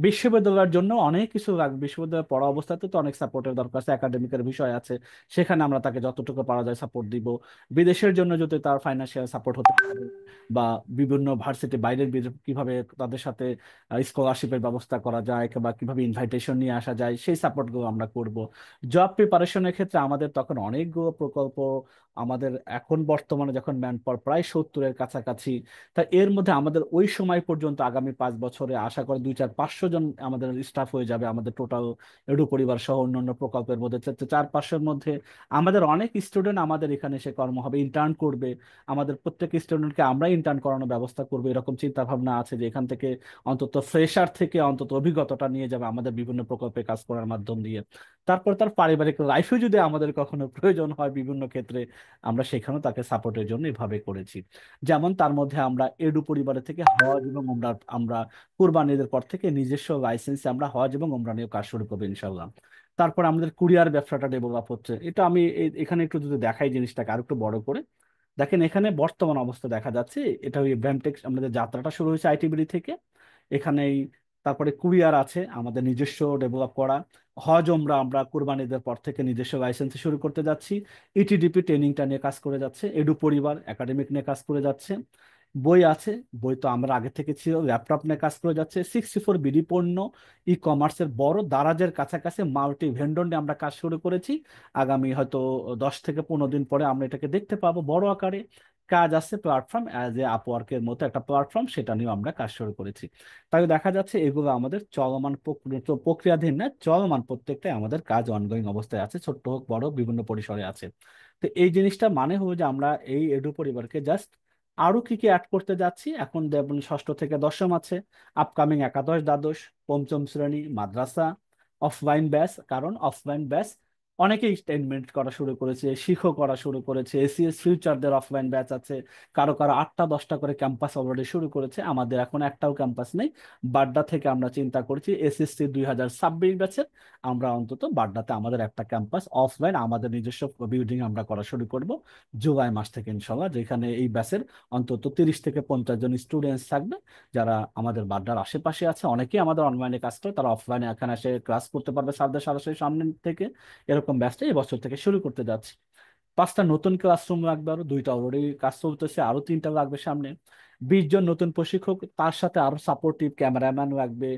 বিশ্ববিদ্যালয়ের জন্য অনেক কিছু লাগবে, বিশ্ববিদ্যালয়ে পড়া অবস্থাতে তো অনেক সাপোর্টের দরকার আছে, একাডেমিকের বিষয় আছে, সেখানে আমরা তাকে যতটুকু পারা যায় সাপোর্ট দিব। বিদেশের জন্য যদি তার ফাইন্যান্সিয়াল সাপোর্ট হতে পারে, বা বিভিন্ন ভার্সিটি বাইরের কিভাবে তাদের সাথে স্কলারশিপের ব্যবস্থা করা যায়, বা কিভাবে ইনভাইটেশন নিয়ে আসা যায়, সেই সাপোর্টগুলো আমরা করব। জব প্রিপারেশনের ক্ষেত্রে আমাদের তখন অনেকগুলো প্রকল্প, আমাদের এখন বর্তমানে যখন ম্যান পাওয়ার প্রায় 70-এর কাছাকাছি, তা এর মধ্যে আমাদের ওই সময় পর্যন্ত আগামী 5 বছরে আশা করি 200-400 জন আমাদের স্টাফ হয়ে যাবে, আমাদের টোটাল এডু পরিবার সহ অন্যান্য প্রকল্পের মধ্যে 4-500-এর মধ্যে আমাদের অনেক স্টুডেন্ট আমাদের এখানে এসে কর্ম হবে, ইন্টার্ন করবে। আমাদের প্রত্যেক স্টুডেন্টকে আমরা ইন্টার্ন করানোর ব্যবস্থা করবো, এরকম চিন্তা ভাবনা আছে যে এখান থেকে অন্তত ফ্রেশার থেকে অন্তত অভিজ্ঞতাটা নিয়ে যাবে আমাদের বিভিন্ন প্রকল্পে কাজ করার মাধ্যম দিয়ে। তারপর তার পারিবারিক লাইফে যদি আমাদের কখনো প্রয়োজন হয় বিভিন্ন ক্ষেত্রে, আমরা সেখানেও তাকে সাপোর্টের জন্য এভাবে করেছি। যেমন তার মধ্যে আমরা এডু পরিবারের থেকে হজ এবং উমরা, আমরা কুরবানিদের পর থেকে নিজস্ব লাইসেন্সে আমরা হজ এবং উমরা নিয়ে কাজ শুরু করবো ইনশাল্লাহ। তারপর আমাদের কুরিয়ার ব্যবসাটা ডেভেলপ হচ্ছে, এটা আমি এখানে একটু যদি দেখাই জিনিসটাকে আর একটু বড় করে, দেখেন এখানে বর্তমান অবস্থা দেখা যাচ্ছে। এটা ওই ব্যামটেক আমাদের যাত্রাটা শুরু হয়েছে আইটিবিডি থেকে, এখানেই। তারপরে কুরিয়ার আছে আমাদের নিজস্ব ডেভেলপ করা। হজ ওমরা আমরা কুরবানিদের পর থেকে নিজস্ব লাইসেন্স শুরু করতে যাচ্ছি। ইটিডিপি ট্রেনিংটা নিয়ে কাজ করে যাচ্ছে, এডু পরিবার একাডেমিক নিয়ে কাজ করে যাচ্ছে। বই আছে, বই তো আমরা আগে থেকে ছিল, ল্যাপটপ নিয়ে কাজ করে যাচ্ছে। 64 বিডি পণ্য, ই কমার্সের বড় দারাজের কাছাকাছি মাল্টি ভেন্ডর নিয়ে আমরা কাজ শুরু করেছি। আগামী হয়তো 10 থেকে 15 দিন পরে আমরা এটাকে দেখতে পাবো বড় আকারে। কাজ আছে প্ল্যাটফর্ম অ্যাজ এ আপওয়ার্কের মতো একটা প্ল্যাটফর্ম, সেটা নিয়েও আমরা কাজ শুরু করেছি। তাই দেখা যাচ্ছে এগুলো আমাদের চলমান প্রক্রিয়াধীন না, চলমান প্রত্যেকটাই আমাদের কাজ অনগোয়িং অবস্থায় আছে, ছোট্ট হোক বড় বিভিন্ন পরিসরে আছে। তো এই জিনিসটা মানে হলো যে আমরা এই এডু পরিবারকে জাস্ট আরো কি কি অ্যাড করতে যাচ্ছি। এখন যেমন ষষ্ঠ থেকে দশম আছে, আপকামিং একাদশ দ্বাদশ পঞ্চম শ্রেণী মাদ্রাসা, অফলাইন ব্যাচ, কারণ অফলাইন ব্যাচ অনেকেই এক্সটেনমেন্ট করা শুরু করেছে, শিখো করা শুরু করেছে, এসিএস ফিউচারদের অফলাইন ব্যাচ আছে, কারো কারো 8টা 10টা করে ক্যাম্পাস অলরেডি শুরু করেছে। আমাদের এখন একটাও ক্যাম্পাস নেই। বাড্ডা থেকে আমরা চিন্তা করছি এসএসসি 2026 ব্যাচের আমরা অন্তত বাড্ডাতে আমাদের একটা ক্যাম্পাস অফলাইন আমাদের নিজস্ব বিল্ডিং আমরা করা শুরু করব জুলাই মাস থেকে ইনশাল্লাহ, যেখানে এই ব্যাচের অন্তত 30 থেকে 50 জন স্টুডেন্টস থাকবে, যারা আমাদের বাড্ডার আশেপাশে আছে। অনেকেই আমাদের অনলাইনে কাজ করে, তারা অফলাইনে এখানে এসে ক্লাস করতে পারবে স্যারদের সরাসরি সামনে থেকে। এরকম ব্যাচটা এই বছর থেকে শুরু করতে যাচ্ছি। 5টা নতুন ক্লাসরুম লাগবে, আরো 2টা অলরেডি কাজ চলতেছে, আরো 3টা লাগবে সামনে। 20 জন নতুন প্রশিক্ষক, তার সাথে আরো সাপোর্টিভ ক্যামেরাম্যান লাগবে,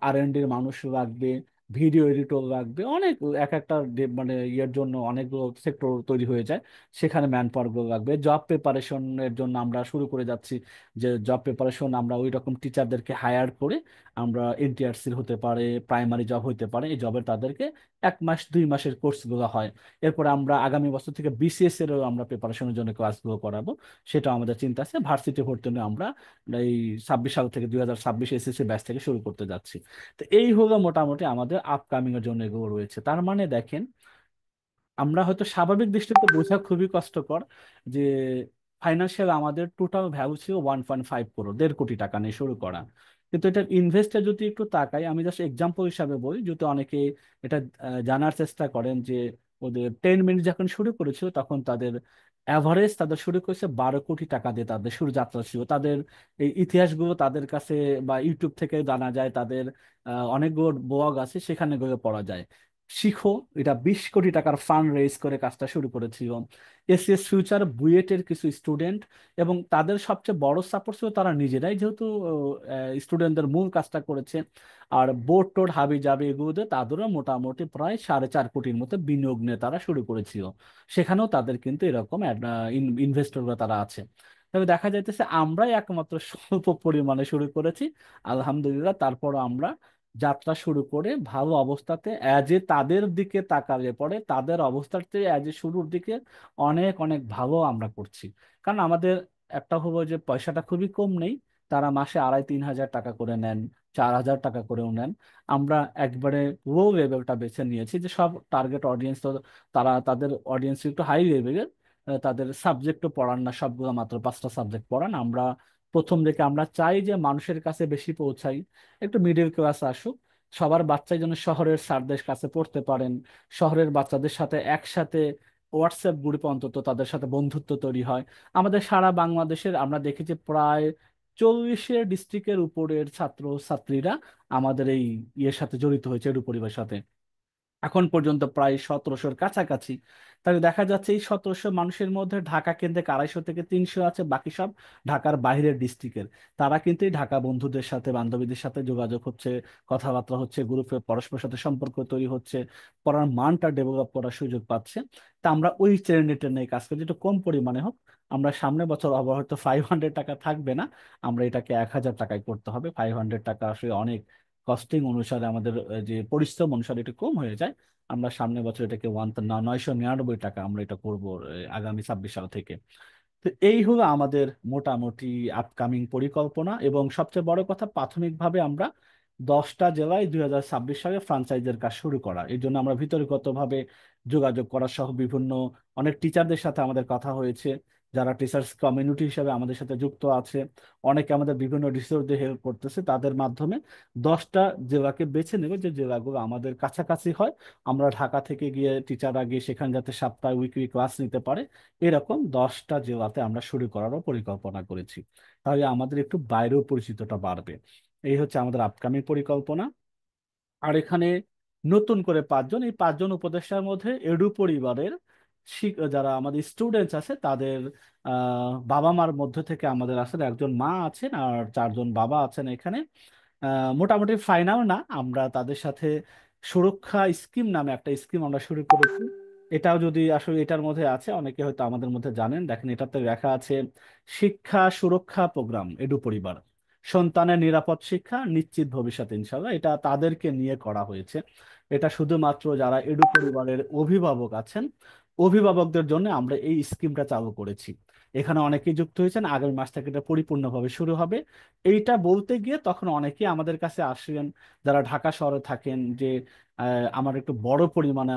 আর&ডির মানুষ লাগবে, ভিডিও এডিটর লাগবে, অনেক এক একটা মানে ইয়ের জন্য অনেকগুলো সেক্টর তৈরি হয়ে যায়, সেখানে ম্যান পাওয়ার গুলো লাগবে। জব প্রিপারেশনের জন্য আমরা শুরু করে যাচ্ছি, যে জব প্রিপারেশন আমরা ওই রকম টিচারদেরকে হায়ার করে আমরা এনটিআরসির হতে পারে, প্রাইমারি জব হতে পারে, এই জবের তাদেরকে 1 মাস 2 মাসের কোর্সগুলো হয়। এরপরে আমরা আগামী বছর থেকে বিসিএস এরও আমরা প্রিপারেশনের জন্য ক্লাসগুলো করাবো, সেটা আমাদের চিন্তা আছে। ভার্সিটি ভর্তি নিয়ে আমরা এই 26 সাল থেকে 2026 এসএসসি ব্যাচ থেকে শুরু করতে যাচ্ছি। তো এই হলো মোটামুটি আমাদের আপকামিং এর জন্য এগুলো রয়েছে। তার মানে দেখেন, আমরা হয়তো স্বাভাবিক দৃষ্টিতে বোঝা খুবই কষ্টকর যে ফাইন্যান্সিয়াল আমাদের টোটাল ভ্যালু ছিল 1.5 করোড়, 1.5 কোটি টাকা নিয়ে শুরু করা। কিন্তু এটার ইনভেস্টটা যদি একটু তাকাই, আমি জাস্ট এক্সাম্পল হিসাবে বলি, যদি অনেকে এটা জানার চেষ্টা করেন যে ওদের 10 মিনিট যখন শুরু করেছিল তখন তাদের অ্যাভারেজ তাদের শুরু করেছে 12 কোটি টাকা দিয়ে, তাদের শুরু যাত্রা ছিল। তাদের এই ইতিহাসগুলো তাদের কাছে বা ইউটিউব থেকে জানা যায়, তাদের অনেকগুলো ব্লগ আছে সেখানে গিয়ে পড়া যায়। শিখো, এটা 20 কোটি টাকার ফান্ড রেজ করে কাজটা শুরু করেছিল। এসএস ফিউচার বুয়েটের কিছু স্টুডেন্ট, এবং তাদের সবচেয়ে বড় সাপোর্ট ছিল তারা নিজেরাই, যেহেতু স্টুডেন্টদের মূল কাজটা করেছে। আর বোর্ড টোড হাবি জাবি এগুলোতে তাদেরও মোটামুটি প্রায় 4.5 কোটির মতো বিনিয়োগ নিয়ে তারা শুরু করেছিল। সেখানেও তাদের কিন্তু এরকম ইনভেস্টররা তারা আছে। তবে দেখা যাইতেছে আমরাই একমাত্র স্বল্প পরিমাণে শুরু করেছি। আলহামদুলিল্লাহ, তারপর আমরা যাত্রা শুরু করে ভালো অবস্থাতে অ্যাজ এ তাদের দিকে তাকালে পরে তাদের অবস্থার চেয়ে অ্যাজ এ শুরুর দিকে অনেক অনেক ভালো আমরা করছি। কারণ আমাদের একটা হলো যে পয়সাটা খুবই কম নেই, তারা মাসে 2,500-3,000 টাকা করে নেন, 4,000 টাকা করেও নেন। আমরা একবারে লো লেভেলটা বেছে নিয়েছি, যে সব টার্গেট অডিয়েন্স তো তারা তাদের অডিয়েন্স একটু হাই লেভেলের, তাদের সাবজেক্টও পড়ান না, সবগুলো মাত্র 5টা সাবজেক্ট পড়ান। আমরা প্রথম দিকে আমরা চাই যে মানুষের কাছে বেশি পৌঁছাই, একটু মিডিল ক্লাস আসুক, সবার বাচ্চাই যেন শহরের স্যারদের কাছে পড়তে পারেন, শহরের বাচ্চাদের সাথে একসাথে হোয়াটসঅ্যাপ গ্রুপে অন্তত তাদের সাথে বন্ধুত্ব তৈরি হয়। আমাদের সারা বাংলাদেশের আমরা দেখেছি প্রায় 40 ডিস্ট্রিক্টের উপরের ছাত্র ছাত্রীরা আমাদের এই ইয়ের সাথে জড়িত হয়েছে, এডু পরিবারের সাথে এখন পর্যন্ত প্রায় 1700-র কাছাকাছি। তাহলে দেখা যাচ্ছে এই 1700 মানুষের মধ্যে ঢাকা কেন্দ্রে 250 থেকে 300 আছে, বাকি সব ঢাকার বাইরের ডিস্ট্রিক্টের। তারা কিন্তু এই ঢাকা বন্ধুদের সাথে বান্ধবীদের সাথে যোগাযোগ হচ্ছে, কথাবার্তা হচ্ছে, গ্রুপে পরস্পরের সাথে সম্পর্ক তৈরি হচ্ছে, পড়ার মানটা ডেভেলপ করার সুযোগ পাচ্ছে। তা আমরা ওই ট্রেন্ডে ট্রেন্ডে কাজ করি, একটু কম পরিমাণে হোক। আমরা সামনের বছর আবার হয়তো 500 টাকা থাকবে না, আমরা এটাকে 1,000 টাকায় করতে হবে। 500 টাকা আসলে অনেক কস্টিং অনুসারে আমাদের যে পরিশ্রম অনুসারে এটা কম হয়ে যায়। আমরা সামনের বছর এটাকে 999 টাকা আমরা এটা করব আগামী 26 সাল থেকে। তো এই হলো আমাদের মোটামুটি আপকামিং পরিকল্পনা। এবং সবচেয়ে বড় কথা, প্রাথমিকভাবে আমরা 10টা জেলায় 2026 সালে ফ্রাঞ্চাইজের কাজ শুরু করা, এই জন্য আমরা ভিতরিগতভাবে যোগাযোগ করা সহ বিভিন্ন অনেক টিচারদের সাথে আমাদের কথা হয়েছে, যারা টিচার্স কমিউনিটি হিসেবে আমাদের সাথে যুক্ত আছে। অনেকে আমাদের বিভিন্ন রিসোর্স দিয়ে হেল্প করতেছে, তাদের মাধ্যমে 10টা জেলাকে বেছে নেবে, যে জেলাগুলো আমাদের কাছাকাছি হয়। আমরা ঢাকা থেকে গিয়ে টিচাররা গিয়ে সেখানে যাতে সপ্তাহে উইকলি ক্লাস নিতে পারে, এরকম 10টা জেলাতে আমরা শুরু করারও পরিকল্পনা করেছি। তাহলে আমাদের একটু বাইরেও পরিচিতটা বাড়বে। এই হচ্ছে আমাদের আপকামিং পরিকল্পনা। আর এখানে নতুন করে 5জন, এই 5জন উপদেষ্টার মধ্যে এডু পরিবারের যারা আমাদের স্টুডেন্টস আছে তাদের বাবা মার মধ্যে থেকে আমাদের আসলে একজন মা আছেন আর 4জন বাবা আছেন এখানে। মোটামুটি ফাইনাল না, আমরা তাদের সাথে সুরক্ষা স্কিম নামে একটা স্কিম আমরা শুরু করেছি। এটাও যদি আসলে এটার মধ্যে আছে, অনেকে হয়তো আমাদের মধ্যে জানেন, দেখেন এটাতে লেখা আছে শিক্ষা সুরক্ষা প্রোগ্রাম এডু পরিবার, সন্তানের নিরাপদ শিক্ষা নিশ্চিত ভবিষ্যৎ ইনশাল্লাহ। এটা তাদেরকে নিয়ে করা হয়েছে। এটা শুধুমাত্র যারা এডু পরিবারের অভিভাবক আছেন, অভিভাবকদের জন্য আমরা এই স্কিমটা চালু করেছি। এখানে অনেকেই যুক্ত হয়েছেন, আগামী মাস থেকে এটা পরিপূর্ণভাবে শুরু হবে। এইটা বলতে গিয়ে তখন অনেকেই আমাদের কাছে আসেন যারা ঢাকা শহরে থাকেন, যে আমার একটু বড় পরিমাণে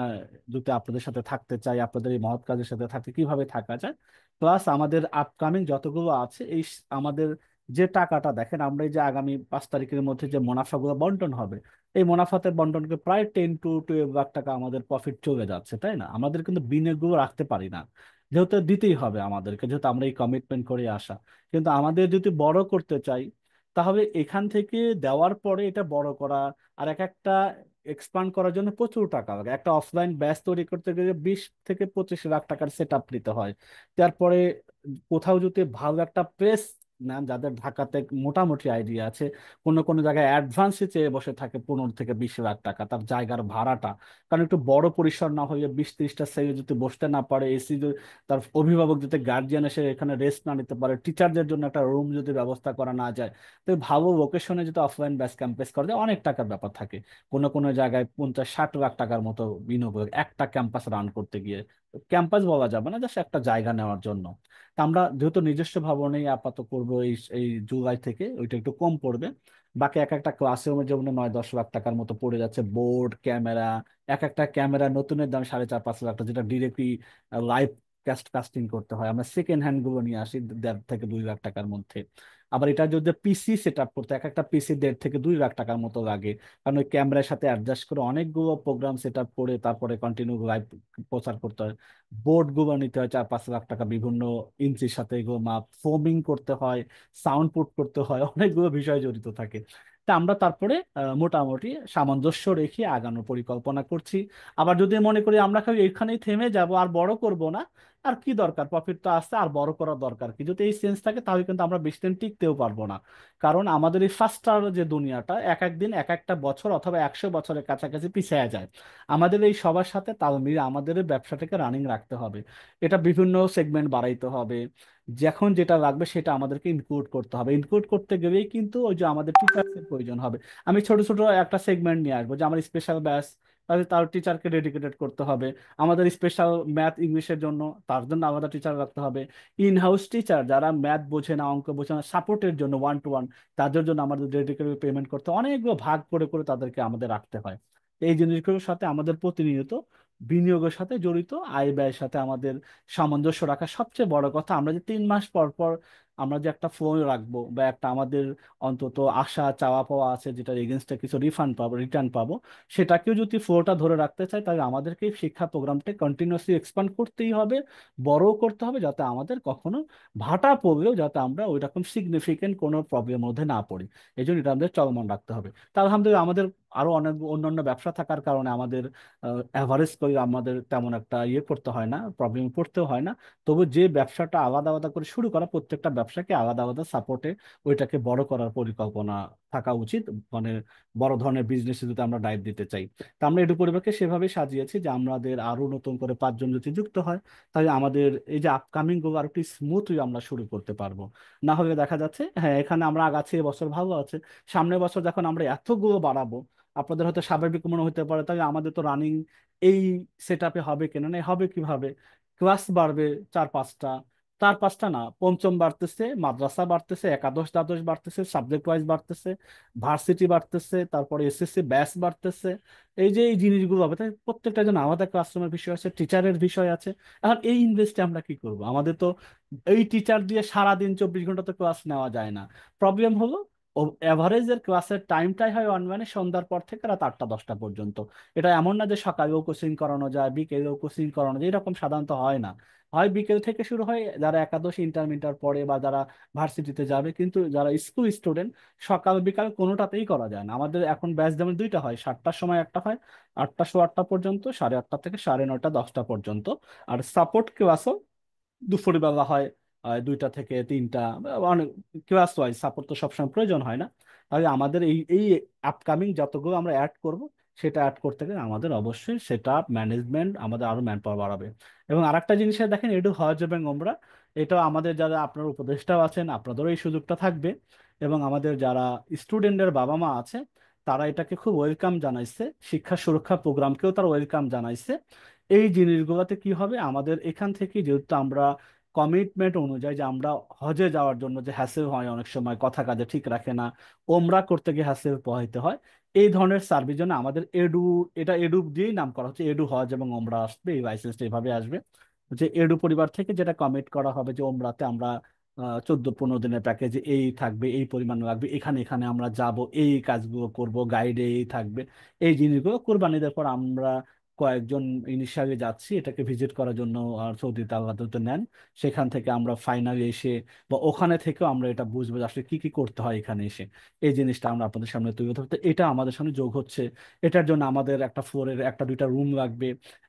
যদি আপনাদের সাথে থাকতে চাই, আপনাদের এই মহৎ কাজের সাথে থাকতে কিভাবে থাকা যায়। প্লাস আমাদের আপকামিং যতগুলো আছে এই আমাদের যে টাকাটা দেখেন, আমরা এই যে আগামী 5 তারিখের মধ্যে যে মুনাফাগুলো বন্টন হবে, এই মুনাফাতে বন্টনকে প্রায় 10 to 12 লাখ টাকা আমাদের প্রফিট চলে যাচ্ছে, তাই না? আমাদের কিন্তু বিনিয়োগগুলো রাখতে পারি না, যেহেতু দিতেই হবে আমাদেরকে, যেহেতু আমরা এই কমিটমেন্ট করে আসা। কিন্তু আমাদের যদি বড় করতে চাই, তাহলে এখান থেকে দেওয়ার পরে এটা বড় করা আর এক একটা এক্সপান্ড করার জন্য প্রচুর টাকা লাগে। একটা অফলাইন ব্যাচ তৈরি করতে গেলে 20 থেকে 25 লাখ টাকার সেট আপ নিতে হয়। তারপরে কোথাও যদি ভালো একটা প্রেস নেন, যাদের ঢাকাতে মোটামুটি আইডিয়া আছে, কোনো কোনো জায়গায় অ্যাডভান্সে চেয়ে বসে থাকে 15 থেকে 20 লাখ টাকা তার জায়গার ভাড়াটা। কারণ একটু বড় পরিসর না হয়ে 20-30টা সেলে যদি বসতে না পারে, এসি, তার অভিভাবক যদি গার্জিয়ান এসে এখানে রেস্ট না নিতে পারে, টিচারদের জন্য একটা রুম যদি ব্যবস্থা করা না যায়, তো ভালো লোকেশনে যদি অফলাইন ব্যাচ ক্যাম্পাস করা যায়, অনেক টাকার ব্যাপার থাকে। কোনো কোনো জায়গায় 50-60 লাখ টাকার মতো বিনিয়োগ একটা ক্যাম্পাস রান করতে গিয়ে। ক্যাম্পাস বলা যাবে না, জাস্ট একটা জায়গা নেওয়ার জন্য। তা আমরা যেহেতু নিজস্ব ভবনেই আপাতত করব, এই এই জুলাই থেকে ওইটা একটু কম পড়বে। বাকি এক একটা ক্লাসরুমের জন্য 9-10 লাখ টাকার মতো পড়ে যাচ্ছে, বোর্ড ক্যামেরা, এক একটা ক্যামেরা নতুনের দাম 4.5-5 লাখ টাকা, যেটা ডিরেক্টলি লাইভ কাস্টিং করতে হয়। আমরা সেকেন্ড হ্যান্ড গুলো নিয়ে আসি 1.5 থেকে 2 লাখ টাকার মধ্যে। আবার এটা যদি পিসি সেট আপ করতে, এক একটা পিসি 1.5 থেকে 2 লাখ টাকার মতো লাগে, কারণ ওই ক্যামেরার সাথে অ্যাডজাস্ট করে অনেকগুলো প্রোগ্রাম সেট আপ করে তারপরে কন্টিনিউ লাইভ প্রচার করতে হয়। বোর্ড গুলো নিতে হয় 4-5 লাখ টাকা, বিভিন্ন ইঞ্চির সাথে এগুলো মাপ, ফোমিং করতে হয়, সাউন্ড পুট করতে হয়, অনেকগুলো বিষয় জড়িত থাকে। তা আমরা তারপরে মোটামুটি সামঞ্জস্য রেখে আগানোর পরিকল্পনা করছি। আবার যদি মনে করি আমরা খালি এখানেই থেমে যাব আর বড় করব না, আর কি দরকার, প্রফিট তো আসছে, আর বড় করার দরকার কি, যদি এই সেন্স থাকে তাহলে কিন্তু আমরা বেশি দিন টিকতেও পারবো না। কারণ আমাদের এই ফাস্টার যে দুনিয়াটা এক এক দিন এক একটা বছর অথবা 100 বছরের কাছাকাছি পিছিয়ে যায়। আমাদের এই সবার সাথে তাল মিলিয়ে আমাদের এই ব্যবসাটাকে রানিং রাখতে হবে। এটা বিভিন্ন সেগমেন্ট বাড়াইতে হবে, যখন যেটা লাগবে সেটা আমাদেরকে ইনক্লুড করতে হবে। ইনক্লুড করতে গেলেই কিন্তু ওই যে আমাদের টিচার্সের প্রয়োজন হবে। আমি ছোট ছোট একটা সেগমেন্ট নিয়ে আসবো যে আমার স্পেশাল ব্যাচ, তাহলে তার টিচারকে ডেডিকেটেড করতে হবে। আমাদের স্পেশাল ম্যাথ ইংলিশের জন্য তার জন্য আলাদা টিচার রাখতে হবে। ইন হাউস টিচার যারা ম্যাথ বোঝে না, অঙ্ক বোঝে না, সাপোর্টের জন্য ওয়ান টু ওয়ান, তাদের জন্য আমাদের ডেডিকেটেড পেমেন্ট করতে হয়। অনেকগুলো ভাগ করে করে তাদেরকে আমাদের রাখতে হয়। তো এই জিনিসগুলোর সাথে আমাদের প্রতিনিয়ত বিনিয়োগের সাথে জড়িত, আয় ব্যয়ের সাথে আমাদের সামঞ্জস্য রাখা। সবচেয়ে বড় কথা, আমরা যে 3 মাস পর পর আমরা যে একটা ফোন রাখবো বা একটা আমাদের অন্তত আশা চাওয়া পাওয়া আছে যেটার এগেনস্টে কিছু রিফান্ড পাবো, রিটার্ন পাবো, সেটাকেও যদি ফ্লোটা ধরে রাখতে চাই তাহলে আমাদেরকে এই শিক্ষা প্রোগ্রামটা কন্টিনিউয়াসলি এক্সপান্ড করতেই হবে, বড়ও করতে হবে, যাতে আমাদের কখনো ভাটা পড়লেও যাতে আমরা ওই রকম সিগনিফিকেন্ট কোনো প্রবলেমের মধ্যে না পড়ি। এই জন্য এটা আমাদের চলমান রাখতে হবে। তা আলহামদুলিল্লাহ আমাদের আরো অনেক অন্যান্য ব্যবসা থাকার কারণে আমাদের অ্যাভারেজ করে আমাদের তেমন একটা ইয়ে করতে হয় না, প্রবলেম পড়তেও হয় না। তবু যে ব্যবসাটা আলাদা আলাদা করে শুরু করা, প্রত্যেকটা ব্যবসাকে আলাদা আলাদা সাপোর্টে ওইটাকে বড় করার পরিকল্পনা থাকা উচিত। মানে বড় ধরনের বিজনেসে যদি আমরা ডাইভ দিতে চাই, তা আমরা এটু পরিবারকে সেভাবে সাজিয়েছি যে আমাদের আরো নতুন করে 5 জন যদি যুক্ত হয় তাহলে আমাদের এই যে আপকামিং গুলো আরো একটু স্মুথলি আমরা শুরু করতে পারবো। না হলে দেখা যাচ্ছে হ্যাঁ এখানে আমরা আগাচ্ছি, এবছর ভালো আছে, সামনের বছর যখন আমরা এতগুলো বাড়াবো, আপনাদের হয়তো স্বাভাবিক মনে হতে পারে তাহলে আমাদের তো রানিং এই সেট আপে হবে কেন, না হবে কিভাবে? ক্লাস বাড়বে 4-5টা, 4-5টা না, পঞ্চম বাড়তেছে, মাদ্রাসা বাড়তেছে, একাদশ দ্বাদশ বাড়তেছে, সাবজেক্ট ওয়াইজ বাড়তেছে, ভার্সিটি বাড়তেছে, তারপরে এসএসসি ব্যাচ বাড়তেছে। এই যে এই জিনিসগুলো হবে, তাই প্রত্যেকটা জন আলাদা ক্লাসরুমের বিষয় আছে, টিচারের বিষয় আছে। এখন এই ইনভেস্টে আমরা কি করব? আমাদের তো এই টিচার দিয়ে সারাদিন 24 ঘন্টা তো ক্লাস নেওয়া যায় না। প্রবলেম হলো ও এভারেজের ক্লাসের টাইমটাই হয় মানে সন্ধ্যার পর থেকে রাত 8টা 10টা পর্যন্ত। এটা এমন না যে সকালেও কোচিং করানো যায়, বিকেলেও কোচিং করানো যায়, এরকম সাধারণত হয় না। হয় বিকেল থেকে শুরু হয় যারা একাদশ ইন্টারমিডিয়েট পড়ে বা যারা ভার্সিটিতে যাবে, কিন্তু যারা স্কুল স্টুডেন্ট সকাল বিকাল কোনোটাতেই করা যায় না। আমাদের এখন ব্যাচ যেমন দুইটা হয়, 7টার সময় একটা হয়, 8টা 8টা পর্যন্ত, 8:30 থেকে 9:30 10টা পর্যন্ত। আর সাপোর্ট ক্লাসও দুপুরবেলা হয় 2টা থেকে 3টা। অনেক ক্লাস ওয়াইজ সাপোর্ট তো সবসময় প্রয়োজন হয় না। তাহলে আমাদের এই এই আপকামিং যতগুলো আমরা অ্যাড করব, সেটা অ্যাড করতে গেলে আমাদের অবশ্যই সেটা ম্যানেজমেন্ট, আমাদের আরো ম্যান পাওয়ার বাড়াবে। এবং আরেকটা জিনিসে দেখেন, এটু হজ এবং ওমরা, এটা আমাদের যারা আপনার উপদেষ্টাও আছেন আপনাদেরও এই সুযোগটা থাকবে। এবং আমাদের যারা স্টুডেন্টের বাবা মা আছে তারা এটাকে খুব ওয়েলকাম জানাইছে, শিক্ষা সুরক্ষা প্রোগ্রামকেও তারা ওয়েলকাম জানাইছে। এই জিনিসগুলোতে কি হবে, আমাদের এখান থেকে যেহেতু আমরা কমিটমেন্ট অনুযায়ী যে আমরা হজে যাওয়ার জন্য যে হ্যাসেল হয় অনেক সময় কথা কাজে ঠিক রাখে না, ওমরা করতে গিয়ে হ্যাসেল পোহাইতে হয়, এই ধরনের সার্ভিস জন্য আমাদের এডু, এটা এডু দিয়েই নাম করা হচ্ছে, এডু হজ এবং ওমরা আসবে, এই লাইসেন্সটা এইভাবে আসবে যে এডু পরিবার থেকে যেটা কমিট করা হবে যে ওমরাতে আমরা 14-15 দিনের প্যাকেজে এই থাকবে, এই পরিমাণ লাগবে, এখানে এখানে আমরা যাব, এই কাজগুলো করব, গাইডে এই থাকবে, এই জিনিসগুলো কোরবানিদের পর আমরা কয়েকজন ইনিশিয়ালি যাচ্ছি এটাকে ভিজিট করার জন্য। আর সৌদিতে আল্লাহ তো নেন, সেখান থেকে আমরা ফাইনালি এসে বা ওখানে থেকেও আমরা এটা বুঝবো যে আসলে কি কি করতে হয় এখানে এসে। এই জিনিসটা আমরা আপনাদের সামনে তুলে ধরতে, এটা আমাদের সামনে যোগ হচ্ছে। এটার জন্য আমাদের একটা ফ্লোরের 1-2টা রুম লাগবে,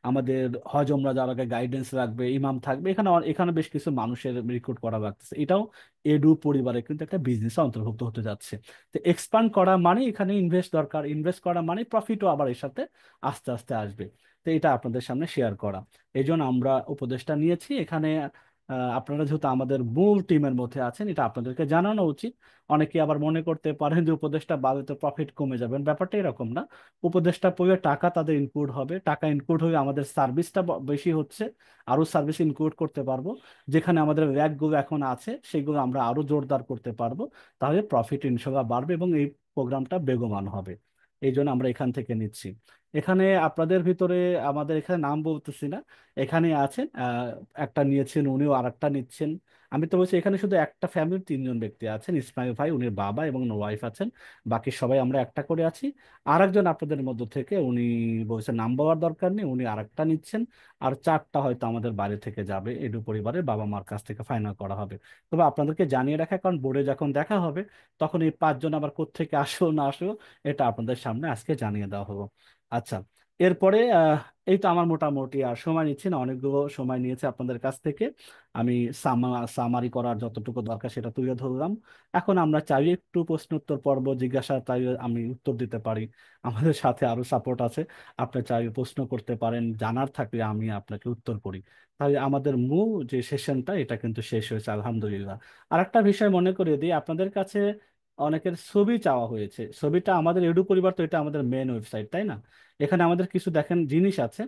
আমাদের হজ ওমরা যাওয়ার আগে গাইডেন্স লাগবে, ইমাম থাকবে, এখানে এখানে বেশ কিছু মানুষের রিক্রুট করা লাগতেছে। এটাও এডু পরিবারে কিন্তু একটা বিজনেস অন্তর্ভুক্ত হতে যাচ্ছে। তো এক্সপান্ড করা মানে এখানে ইনভেস্ট দরকার, ইনভেস্ট করা মানে প্রফিটও আবার এর সাথে আস্তে আস্তে আসবে। তো এটা আপনাদের সামনে শেয়ার করা, এই জন্য আমরা উপদেশটা নিয়েছি এখানে। আপনারা যেহেতু আমাদের মূল টিমের মধ্যে আছেন, এটা আপনাদেরকে জানানো উচিত। অনেকে আবার মনে করতে পারেন যে উপদেশটা বাদে তো প্রফিট কমে যাবেন, ব্যাপারটা এরকম না। উপদেশটা পড়লে টাকা তাদের ইনক্লুড হবে, টাকা ইনক্লুড হয়ে আমাদের সার্ভিসটা বেশি হচ্ছে, আরো সার্ভিস ইনক্লুড করতে পারবো। যেখানে আমাদের র্যাকগুলো এখন আছে সেগুলো আমরা আরো জোরদার করতে পারবো, তাহলে প্রফিট ইনশাল্লাহ বাড়বে এবং এই প্রোগ্রামটা বেগবান হবে। এই জন্য আমরা এখান থেকে নিচ্ছি। এখানে আপনাদের ভিতরে আমাদের এখানে নাম বলতেছি না, এখানে আছেন একটা নিয়েছেন, উনিও আর একটা নিচ্ছেন। আমি তো বলছি এখানে শুধু একটা ফ্যামিলির 3জন ব্যক্তি আছেন, ইসমাইল ভাই, উনি বাবা এবং ওয়াইফ আছেন, বাকি সবাই আমরা একটা করে আছি। আর একজন আপনাদের মধ্য থেকে উনি বলছেন নাম বলার দরকার নেই, উনি আর একটা নিচ্ছেন। আর 4টা হয়তো আমাদের বাড়ি থেকে যাবে, এডু পরিবারের বাবা মার কাছ থেকে ফাইনাল করা হবে। তবে আপনাদেরকে জানিয়ে রাখা, কারণ বোর্ডে যখন দেখা হবে তখন এই 5জন আবার কোত্থেকে আসলো না আসলো এটা আপনাদের সামনে আজকে জানিয়ে দেওয়া হলো। আচ্ছা, এরপরে এই তো আমার মোটামুটি আর সময় নিচ্ছি না, অনেকগুলো সময় নিয়েছে আপনাদের কাছ থেকে। আমি সামারি করার যতটুকু দরকার সেটা তুলে ধরলাম। এখন আমরা চাই একটু প্রশ্ন উত্তর পর্ব, জিজ্ঞাসা চাই আমি উত্তর দিতে পারি। আমাদের সাথে আরো সাপোর্ট আছে, আপনি চাই প্রশ্ন করতে পারেন, জানার থাকলে আমি আপনাকে উত্তর করি। তাই আমাদের মূল যে সেশনটা এটা কিন্তু শেষ হয়েছে আলহামদুলিল্লাহ। আর একটা বিষয় মনে করিয়ে দিই আপনাদের কাছে, অনেকের ছবি চাওয়া হয়েছে। ছবিটা আমাদের এডু পরিবার, তো এটা আমাদের মেন ওয়েবসাইট তাই না? এখানে আমাদের কিছু দেখেন জিনিস আছে,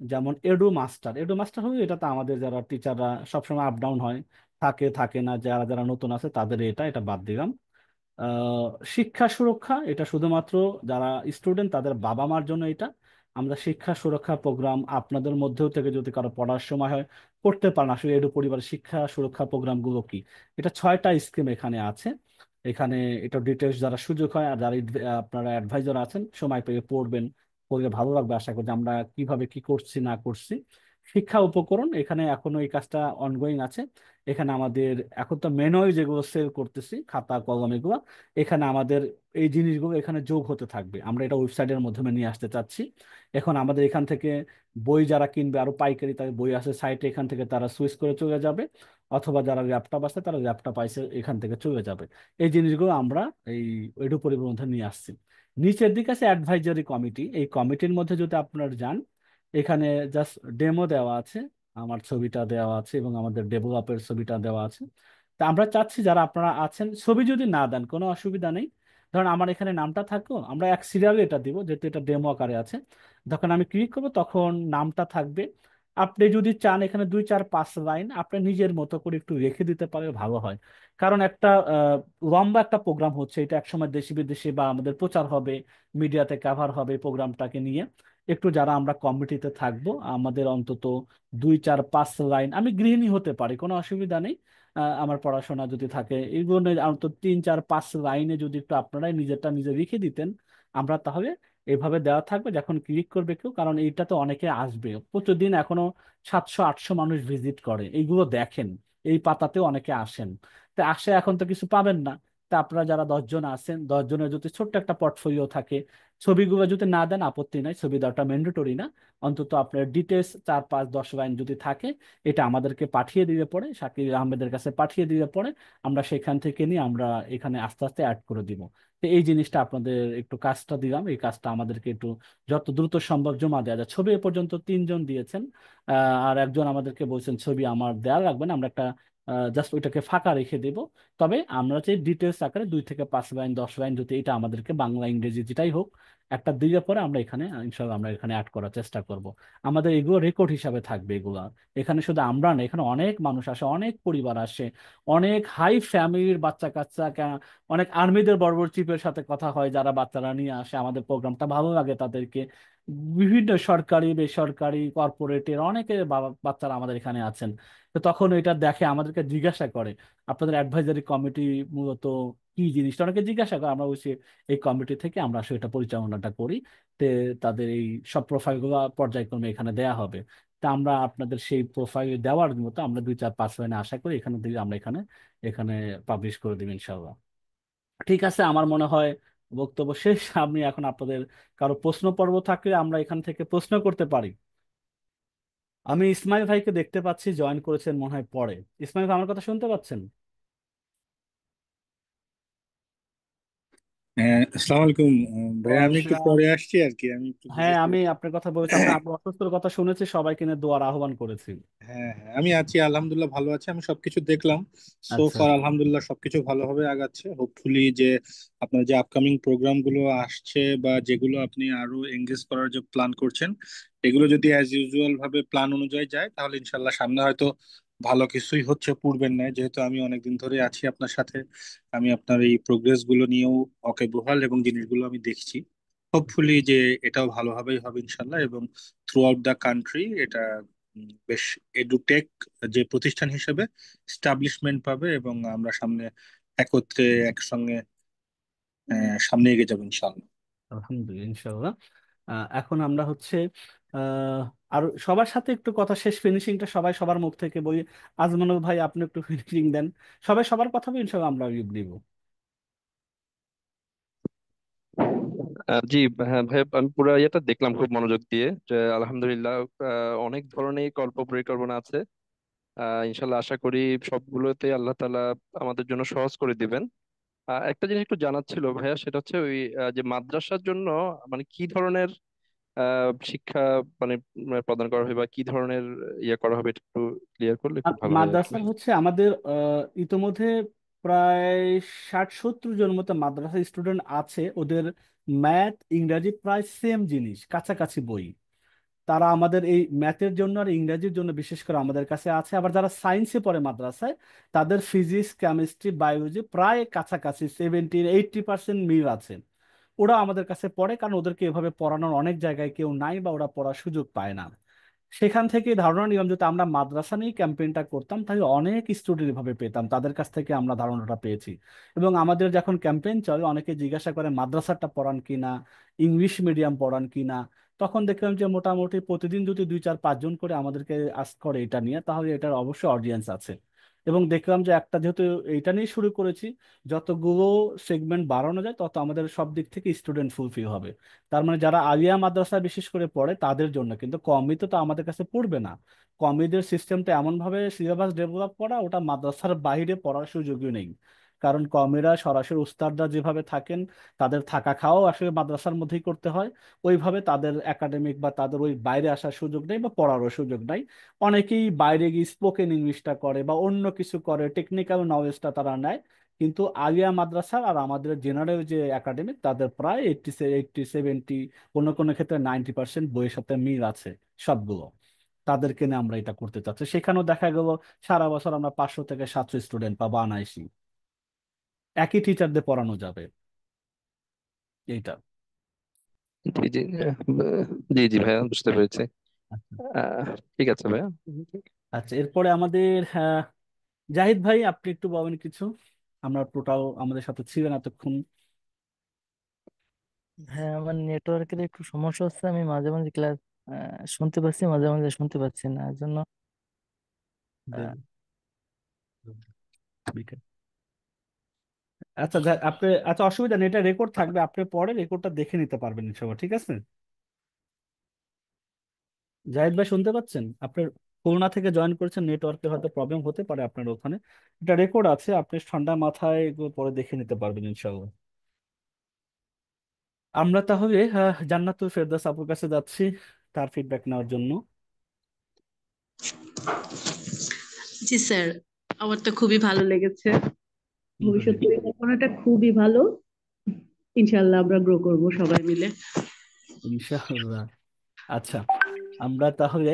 যেমন এডু মাস্টার। এডু মাস্টার হলো এটা, তো আমাদের যারা টিচাররা সবসময় আপ ডাউন হয়, থাকে থাকে না, যারা যারা নতুন আছে তাদের এটা এটা বাদ দিলাম। আহ, শিক্ষা সুরক্ষা এটা শুধুমাত্র যারা স্টুডেন্ট তাদের বাবা মার জন্য এটা। আমরা শিক্ষা সুরক্ষা প্রোগ্রাম আপনাদের মধ্যেও থেকে যদি কারো পড়ার সময় হয় করতে পারেন। আসলে এডু পরিবারের শিক্ষা সুরক্ষা প্রোগ্রামগুলো কি, এটা 6টা স্কিম এখানে আছে। এখানে এটা ডিটেলস যারা সুযোগ হয় আর যারা আপনারা অ্যাডভাইজার আছেন সময় পেয়ে পড়বেন, পড়লে ভালো লাগবে। আশা করি যে আমরা কিভাবে কি করছি না করছি। শিক্ষা উপকরণ এখানে এখনো এই কাজটা অনগোয়িং আছে। এখানে আমাদের এখন তো ম্যানুয়ালি যেগুলো সেল করতেছি খাতা কলম এগুলো, এখানে আমাদের এই জিনিসগুলো এখানে যোগ হতে থাকবে। আমরা এটা ওয়েবসাইটের মাধ্যমে নিয়ে আসতে চাচ্ছি। এখন আমাদের এখান থেকে বই যারা কিনবে, আরো পাইকারি তাদের বই আছে সাইটে, এখান থেকে তারা সুইচ করে চলে যাবে। অথবা যারা ল্যাপটপ আছে তারা ল্যাপটপ আইসে এখান থেকে চলে যাবে। এই জিনিসগুলো আমরা এই এডু পরিবারের মধ্যে নিয়ে আসছি। নিচের দিকে আছে অ্যাডভাইজারি কমিটি। এই কমিটির মধ্যে যদি আপনারা যান, এখানে জাস্ট ডেমো দেওয়া আছে, আমার ছবিটা দেওয়া আছে এবং আমাদের ডেভেলপের ছবিটা দেওয়া আছে। তা আমরা চাচ্ছি যারা আপনারা আছেন, ছবি যদি না দেন কোনো অসুবিধা নেই। ধরুন আমার এখানে নামটা থাকলো, আমরা এক সিরিয়ালে এটা দিব যেহেতু এটা ডেমো আকারে আছে। যখন আমি ক্লিক করবো তখন নামটা থাকবে। আপনি যদি চান এখানে 2 4 5 লাইন আপনি নিজের মতো করে একটু রেখে দিতে পারলে ভালো হয়। কারণ একটা লম্বা একটা প্রোগ্রাম হচ্ছে, এটা একসময় দেশি বিদেশে বা আমাদের প্রচার হবে, মিডিয়াতে কভার হবে প্রোগ্রামটাকে নিয়ে। একটু যারা আমরা কমিটিতে থাকবো আমাদের অন্তত 2 4 5 লাইন, আমি গৃহিণী হতে পারি কোনো অসুবিধা নেই, আমার পড়াশোনা যদি থাকে এইগুলো নিয়ে অন্তত 3 4 5 লাইনে যদি একটু আপনারাই নিজেরটা নিজে লিখে দিতেন, আমরা তাহলে এইভাবে দেওয়া থাকবে যখন ক্লিক করবে কেউ। কারণ এইটা তো অনেকে আসবে প্রতিদিন, এখনো 700 800 মানুষ ভিজিট করে, এইগুলো দেখেন, এই পাতাতেও অনেকে আসেন। তা আসে এখন তো কিছু পাবেন না। তা আপনারা যারা 10 জন আছেন, 10 জনের যদি ছোট্ট একটা পোর্টফোলিও থাকে, ছবিগুলো যদি না দেন আপত্তি নাই, ছবি দেওয়াটা ম্যান্ডেটরি না, অন্তত আপনার ডিটেলস 4 5 10 লাইন যদি থাকে এটা আমাদেরকে পাঠিয়ে দিলে পরে, শাকির আহমেদের কাছে পাঠিয়ে দিলে পরে আমরা সেখান থেকে নিয়ে আমরা এখানে আস্তে আস্তে অ্যাড করে দিব। তো এই জিনিসটা আপনাদের একটু কাজটা দিলাম, এই কাজটা আমাদেরকে একটু যত দ্রুত সম্ভব জমা দেওয়া যায়। ছবি এ পর্যন্ত 3 জন দিয়েছেন, আর একজন আমাদেরকে বলছেন ছবি আমার দেওয়া লাগবে না, আমরা একটা জাস্ট ওইটাকে ফাঁকা রেখে দেব। তবে আমরা যে ডিটেলস আকারে 2 থেকে 5 লাইন 10 লাইন যদি এটা আমাদেরকে বাংলা ইংরেজি যেটাই হোক একটা দিলে পরে আমরা এখানে ইনশাল্লাহ আমরা এখানে অ্যাড করার চেষ্টা করব। আমাদের এগুলো রেকর্ড হিসাবে থাকবে এগুলা। এখানে শুধু আমরা না, এখানে অনেক মানুষ আসে, অনেক পরিবার আসে, অনেক হাই ফ্যামিলির বাচ্চা কাচ্চা, অনেক আর্মিদের বড় বড় চিফের সাথে কথা হয়, যারা বাচ্চারা নিয়ে আসে, আমাদের প্রোগ্রামটা ভালো লাগে তাদেরকে। বিভিন্ন সরকারি বেসরকারি কর্পোরেটের অনেকে বাচ্চারা আমাদের এখানে আছেন। তো তখন এটা দেখে আমাদেরকে জিজ্ঞাসা করে আপনাদের অ্যাডভাইজারি কমিটি মূলত কি জিনিসটা, অনেকে জিজ্ঞাসা করে। আমরা বলছি এই কমিটি থেকে আমরা আসলে এটা পরিচালনাটা করি। তে তাদের এই সব প্রোফাইলগুলো পর্যায়ক্রমে এখানে দেয়া হবে। তা আমরা আপনাদের সেই প্রোফাইল দেওয়ার মতো আমরা 2 4 5 লাইনে আশা করি এখানে দিলে আমরা এখানে এখানে পাবলিশ করে দিব ইনশাল্লাহ। ঠিক আছে, আমার মনে হয় বক্তব্য শেষ। আমি এখন আপনাদের কারো প্রশ্ন পর্ব থাকলে আমরা এখান থেকে প্রশ্ন করতে পারি। আমি ইসমাইল ভাইকে দেখতে পাচ্ছি জয়েন করেছেন মনে হয় পরে। ইসমাইল ভাই আমার কথা শুনতে পাচ্ছেন? হ্যাঁ, আসসালামু আলাইকুম। ভাইয়া আমি ওয়ালাইকুম একটু সালাম। পরে আসছি আর কি, আমি একটু হ্যাঁ, বিজি আমি ছিলাম। আপনার কথা বলেছি, আপনার অসুস্থতার কথা শুনেছি, সবাইকে নিয়ে দোয়ার আহ্বান করেছি। হ্যাঁ হ্যাঁ, আমি আছি আলহামদুলিল্লাহ, ভালো আছি। আমি সবকিছু দেখলাম, সো আচ্ছা ফার আলহামদুলিল্লাহ সবকিছু ভালোভাবে আগাচ্ছে। হোপফুলি যে আপনার যে আপকামিং প্রোগ্রাম গুলো আসছে বা যেগুলো আপনি আরো এঙ্গেজ করার যে প্ল্যান করছেন, এগুলো যদি অ্যাজ ইউজুয়াল ভাবে প্ল্যান অনুযায়ী যায় তাহলে ইনশাল্লাহ সামনে হয়তো ভালো কিছুই হচ্ছে পূর্বের ন্যায়। যেহেতু আমি অনেকদিন ধরে আছি আপনার সাথে, আমি আপনার এই প্রোগ্রেস গুলো নিয়েও ওয়াকিবহাল এবং জিনিসগুলো আমি দেখছি। হোপফুলি যে এটাও ভালোভাবেই হবে ইনশাল্লাহ, এবং থ্রু আউট দ্য কান্ট্রি এটা বেশ এডুটেক যে প্রতিষ্ঠান হিসেবে স্টাবলিশমেন্ট পাবে, এবং আমরা সামনে একত্রে একসঙ্গে সামনে এগিয়ে যাবো ইনশাল্লাহ। আলহামদুলিল্লাহ ইনশাল্লাহ। এখন আমরা হচ্ছে আহ আর সবার সাথে একটু কথা শেষ ফিনিশিংটা সবাই সবার মুখ থেকে বলি। আজমানুল ভাই আপনি একটু ফিনিশিং দেন। সবাই সবার কথা বলি, ইনশাল্লাহ আমরা দিব। জি, হ্যাঁ ভাই, আমি পুরো ইয়েটা দেখলাম খুব মনোযোগ দিয়ে, যে আলহামদুলিল্লাহ অনেক ধরনের কল্প পরিকল্পনা আছে। ইনশাল্লাহ আশা করি সবগুলোতে আল্লাহ তাআলা আমাদের জন্য সহজ করে দিবেন। একটা জিনিস একটু জানার ছিল ভাইয়া, সেটা হচ্ছে ওই যে মাদ্রাসার জন্য মানে কি ধরনের শিক্ষা মানে প্রদান করা হবে, বা কি ধরনের ইয়ে করা হবে, এটা একটু ক্লিয়ার করলে খুব ভালো হয় আর কি। মাদ্রাসা হচ্ছে আমাদের ইতোমধ্যে প্রায় 60-70 জন মতো মাদ্রাসা স্টুডেন্ট আছে। ওদের ম্যাথ ইংরাজি প্রায় সেম জিনিস, কাছাকাছি বই। তারা আমাদের এই ম্যাথের জন্য আর ইংরেজির জন্য বিশেষ করে আমাদের কাছে আছে। আবার যারা সায়েন্সে পড়ে মাদ্রাসায়, তাদের ফিজিক্স কেমিস্ট্রি বায়োলজি প্রায় কাছাকাছি 70-80% মিল আছে। ওরা আমাদের কাছে পড়ে, কারণ ওদেরকে এভাবে পড়ানোর অনেক জায়গায় কেউ নাই বা ওরা পড়ার সুযোগ পায় না। সেখান থেকে ধারণা নিলাম যদি আমরা মাদ্রাসা নিয়ে ক্যাম্পেইনটা করতাম, তাহলে অনেক স্টুডেন্ট এভাবে পেতাম। তাদের কাছ থেকে আমরা ধারণাটা পেয়েছি। এবং আমাদের যখন ক্যাম্পেইন চলে, অনেকে জিজ্ঞাসা করে মাদ্রাসাটা পড়ান কিনা, ইংলিশ মিডিয়াম পড়ান কিনা। তখন দেখলাম যে মোটামুটি প্রতিদিন যদি 2-4-5 জন করে আমাদেরকে আস্ক করে এটা নিয়ে, তাহলে এটার অবশ্যই অডিয়েন্স আছে। এবং দেখলাম যে একটা যেহেতু এটা নিয়ে শুরু করেছি, যতগুলো সেগমেন্ট বাড়ানো যায় তত আমাদের সব দিক থেকে স্টুডেন্ট ফুলফিল হবে। তার মানে যারা আলিয়া মাদ্রাসা বিশেষ করে পড়ে তাদের জন্য, কিন্তু কমই তো তা আমাদের কাছে পড়বে না। কমিদের সিস্টেমটা এমন ভাবে সিলেবাস ডেভেলপ করা, ওটা মাদ্রাসার বাইরে পড়ার সুযোগই নেই। কারণ কমিরা সরাসরি উস্তাদরা যেভাবে থাকেন, তাদের থাকা খাওয়াও আসলে মাদ্রাসার মধ্যেই করতে হয়। ওইভাবে তাদের একাডেমিক বা তাদের ওই বাইরে আসার সুযোগ নেই বা পড়ারও সুযোগ নাই। অনেকেই বাইরে গিয়ে স্পোকেন ইংলিশটা করে বা অন্য কিছু করে, টেকনিক্যাল নলেজটা তারা নেয়। কিন্তু আলিয়া মাদ্রাসা আর আমাদের জেনারেল যে একাডেমিক, তাদের প্রায় 80-70, কোনো কোনো ক্ষেত্রে 90% বইয়ের সাথে মিল আছে সবগুলো। তাদেরকে নিয়ে আমরা এটা করতে চাচ্ছি। সেখানেও দেখা গেল সারা বছর আমরা 500 থেকে 700 স্টুডেন্ট পাবো অনায়াসই, একই টিচারদের পড়ানো যাবে। এইটা। জি জি, জি জি ভাইয়া, বুঝতে পেরেছি। আচ্ছা। ঠিক আছে ভাইয়া। আচ্ছা, এরপরে আমাদের জাহিদ ভাই, আপনি একটু বলেন কিছু। আমরা টোটাল আমাদের সাথে ছিলেন এতক্ষণ। হ্যাঁ, আমার নেটওয়ার্কের একটু সমস্যা হচ্ছে। আমি মাঝে মাঝে ক্লাস শুনতে পাচ্ছি, মাঝে মাঝে শুনতে পাচ্ছি না, এর জন্য আহ, আচ্ছা, আপনি, আচ্ছা অসুবিধা নেই, এটা রেকর্ড থাকবে, আপনি পরে রেকর্ডটা দেখে নিতে পারবেন ইনশাআল্লাহ। ঠিক আছে? জাহিদ ভাই শুনতে পাচ্ছেন? আপনার খুলনা থেকে জয়েন করেছেন, নেটওয়ার্কে হয়তো প্রবলেম হতে পারে আপনার ওখানে। এটা রেকর্ড আছে, আপনি ঠান্ডা মাথায় এগুলো পরে দেখে নিতে পারবেন ইনশাআল্লাহ। আমরা তাহলে জান্নাতুল ফেরদৌস আপুর কাছে যাচ্ছি তার ফিডব্যাক নেওয়ার জন্য। জি স্যার, আমার তো খুবই ভালো লেগেছে। ভবিষ্যৎ আলহামদুলিল্লাহ। পরিকল্পনাটা খুবই ভালো। ইনশাল্লাহ আমরা গ্রো করব সবাই মিলে। ইনশাআল্লাহ। আচ্ছা, আমরা তাহলে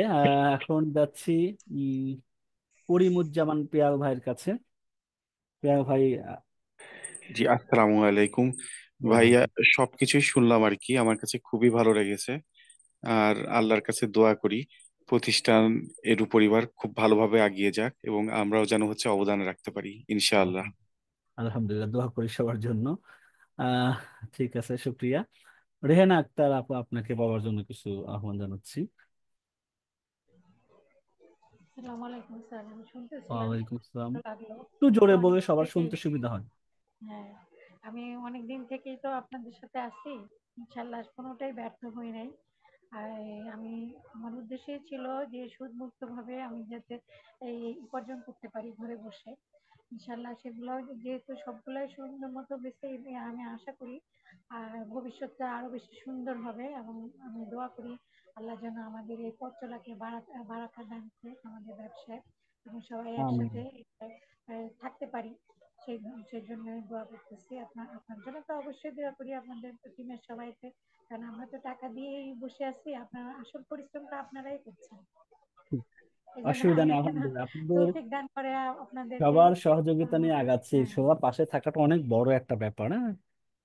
এখন যাচ্ছি উম করিমুজ্জামান পিয়াল ভাইয়ের কাছে। পিয়াল ভাই। জি, আসসালামু আলাইকুম ভাইয়া। ওয়ালাইকুম। সবকিছুই শুনলাম আর কি, আমার কাছে খুবই ভালো লেগেছে। আর আল্লাহর কাছে দোয়া করি প্রতিষ্ঠান এডু পরিবার খুব ভালোভাবে এগিয়ে যাক এবং আমরাও যেন অবদান রাখতে পারি ইনশাআল্লাহ। আলহামদুলিল্লাহ, দোয়া করি সবার জন্য। আহ ঠিক আছে, শুক্রিয়া। রেহেনা আক্তার আপু, আপনাকে বলার জন্য কিছু আহ্বান জানাচ্ছি। আসসালামু আলাইকুম স্যার, আমি শুনতেছিলাম, ওয়ালাইকুম আসসালাম। ভালো লাগলো। একটু জোরে বলে অনেকদিন সবার থেকেই, শুনতে সুবিধা হয়। হ্যাঁ, আমি অনেক দিন থেকেই তো আপনাদের সাথে আছি, ইনশাল্লাহ কোনোটাই ব্যর্থ হই নাই। আর আমি, আমার উদ্দেশ্যই ছিল যে সুদ মুক্ত ভাবে আমি যাতে এই উপার্জন করতে পারি ঘরে বসে। ইনশাল্লাহ সেগুলো যেহেতু সবগুলাই সুন্দর মতো বেশি, আমি আশা করি আর ভবিষ্যৎটা আরো বেশি সুন্দর হবে। এবং আমি দোয়া করি আল্লাহ যেন আমাদের এই পথ চলাকে বারাকা দান করে আমাদের ব্যবসায়, এবং সবাই আমিন। একসাথে থাকতে পারি। সেই সেই জন্য আমি দোয়া করতেছি। আপনার জন্য তো অবশ্যই দোয়া করি, আপনাদের টিমের সবাইকে। কারণ আমরা তো টাকা দিয়েই বসে আছি, আপনার আসল পরিশ্রমটা আপনারাই করছেন। এই জন্য অসুবিধা নেই, আল্লাহ যেন আলহামদুলিল্লাহ আপনাদের তৌফিক দান করে আপনাদেরকে। সবার সহযোগিতা নিয়ে আমাদের, আগাচ্ছি। হ্যাঁ, সবার পাশে থাকাটা অনেক বড় একটা ব্যাপার। হ্যাঁ,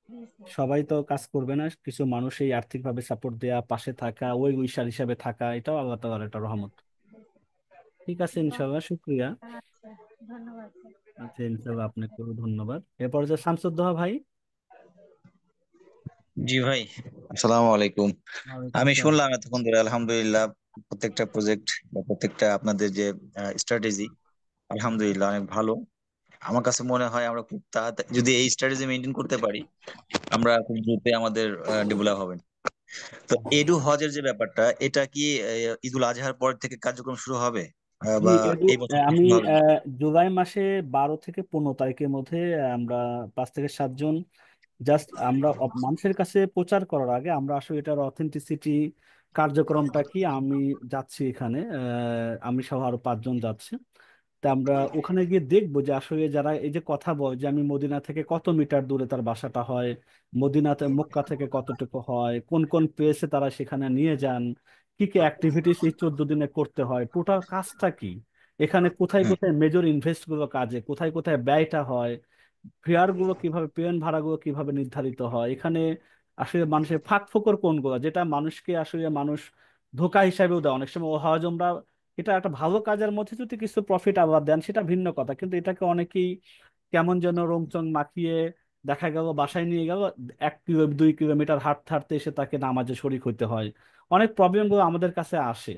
জি স্যার। সবাই তো কাজ করবে না, কিছু মানুষ এই আর্থিকভাবে সাপোর্ট দেয়া, পাশে থাকা, ওই উইশার হিসাবে থাকা, এটাও আল্লাহ তাআলার একটা রহমত। ঠিক আছে, ইনশাআল্লাহ, শুক্রিয়া। আচ্ছা, ধন্যবাদ স্যার। আচ্ছা, ইনশাআল্লাহ, আপনাকেও ধন্যবাদ। এরপর যে শামসুদ্দোহা ভাই। জি ভাই, আসসালামু আলাইকুম। ওয়ালাইকুম আমি আসসালাম। শুনলাম এতক্ষণ ধরে, আলহামদুলিল্লাহ, প্রত্যেকটা প্রজেক্ট বা প্রত্যেকটা আপনাদের যে স্ট্র্যাটেজি, আলহামদুলিল্লাহ অনেক ভালো। আমার কাছে মনে হয় আমরা খুব তাড়াতাড়ি যদি এই স্ট্র্যাটেজি মেনটেন করতে পারি, আমরা খুব দ্রুতই আমাদের ডেভেলপ হবেন। তো এডু হজের যে ব্যাপারটা, এটা কি ঈদুল আজহার পর থেকে কার্যক্রম শুরু হবে জি বা এই বছর থেকে আমি শুরু হবে? জুলাই মাসে 12 থেকে 15 তারিখের মধ্যে আমরা 5 থেকে 7 জন জাস্ট আমরা মানুষের কাছে প্রচার করার আগে আমরা আসলে এটার অথেন্টিসিটি কার্যক্রমটা কি আমি যাচ্ছি এখানে আমি সহ আরো 5 জন যাচ্ছে। তা আমরা ওখানে গিয়ে দেখবো যে আসলে যারা এই যে কথা বলে যে আমি মদিনা থেকে কত মিটার দূরে তার বাসাটা হয়, মদিনাতে মক্কা থেকে কতটুকু হয়, কোন কোন প্লেসে তারা সেখানে নিয়ে যান, কি কি অ্যাক্টিভিটিস এই 14 দিনে করতে হয়, টোটাল কাজটা কি, এখানে কোথায় হুম, কোথায় মেজর ইনভেস্ট গুলো কাজে, কোথায় কোথায় ব্যয়টা হয়, ফেয়ার গুলো কিভাবে, পেমেন্ট ভাড়াগুলো কিভাবে নির্ধারিত হয়, এখানে আসলে মানুষের ফাঁক ফোকর কোনগুলো যেটা মানুষকে আসলে মানুষ ধোঁকা হিসাবেও দেয় অনেক সময়। ও হজ আমরা এটা একটা ভালো কাজের মধ্যে যদি কিছু প্রফিট আবার দেন সেটা ভিন্ন কথা, কিন্তু এটাকে অনেকেই কেমন যেন রংচং মাখিয়ে দেখা গেল বাসায় নিয়ে গেল, 1 কিলো 2 কিলোমিটার হাঁটতে হাঁটতে এসে তাকে নামাজে শরিক হইতে হয়, অনেক প্রবলেমগুলো আমাদের কাছে আসে।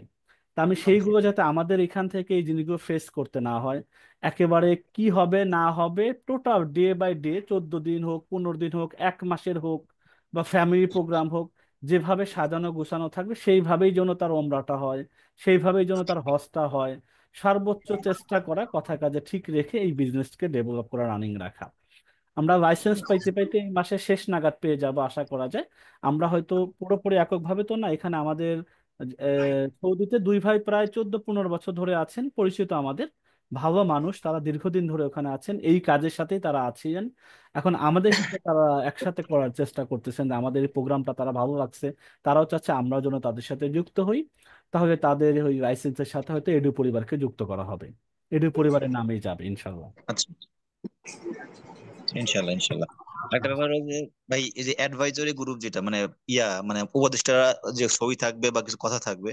তা আমি সেইগুলো যাতে আমাদের এখান থেকে এই জিনিসগুলো ফেস করতে না হয়, একেবারে কি হবে না হবে টোটাল ডে বাই ডে, 14 দিন হোক, 15 দিন হোক, 1 মাসের হোক, বা ফ্যামিলি প্রোগ্রাম হোক, যেভাবে সাজানো গোছানো থাকবে সেইভাবেই যেন তার ওমরাটা হয়, সেইভাবেই যেন তার হজটা হয়, সর্বোচ্চ চেষ্টা করা, কথা কাজে ঠিক রেখে এই বিজনেসকে ডেভেলপ করা, রানিং রাখা। আমরা লাইসেন্স পাইতে পাইতে এই মাসের শেষ নাগাদ পেয়ে যাব আশা করা যায়। আমরা হয়তো পুরোপুরি এককভাবে তো না, এখানে আমাদের সৌদিতে 2 ভাই প্রায় 14-15 বছর ধরে আছেন, পরিচিত আমাদের ভালো মানুষ, তারা দীর্ঘদিন ধরে ওখানে আছেন, এই কাজের সাথেই তারা আছেন। এখন আমাদের সাথে তারা একসাথে করার চেষ্টা করতেছেন, আমাদের এই প্রোগ্রামটা তারা ভালো লাগছে, তারাও চাচ্ছে আমরাও যেন তাদের সাথে যুক্ত হই। তাহলে তাদের ওই লাইসেন্সের সাথে হয়তো এডু পরিবারকে যুক্ত করা হবে, এডু পরিবারের নামেই যাবে ইনশাল্লাহ। আচ্ছা, ইনশাল্লাহ ইনশাল্লাহ। একটা ব্যাপার হলো যে ভাই, এই যে অ্যাডভাইজরি গ্রুপ যেটা মানে মানে উপদেষ্টারা যে ছবি থাকবে বা কিছু কথা থাকবে,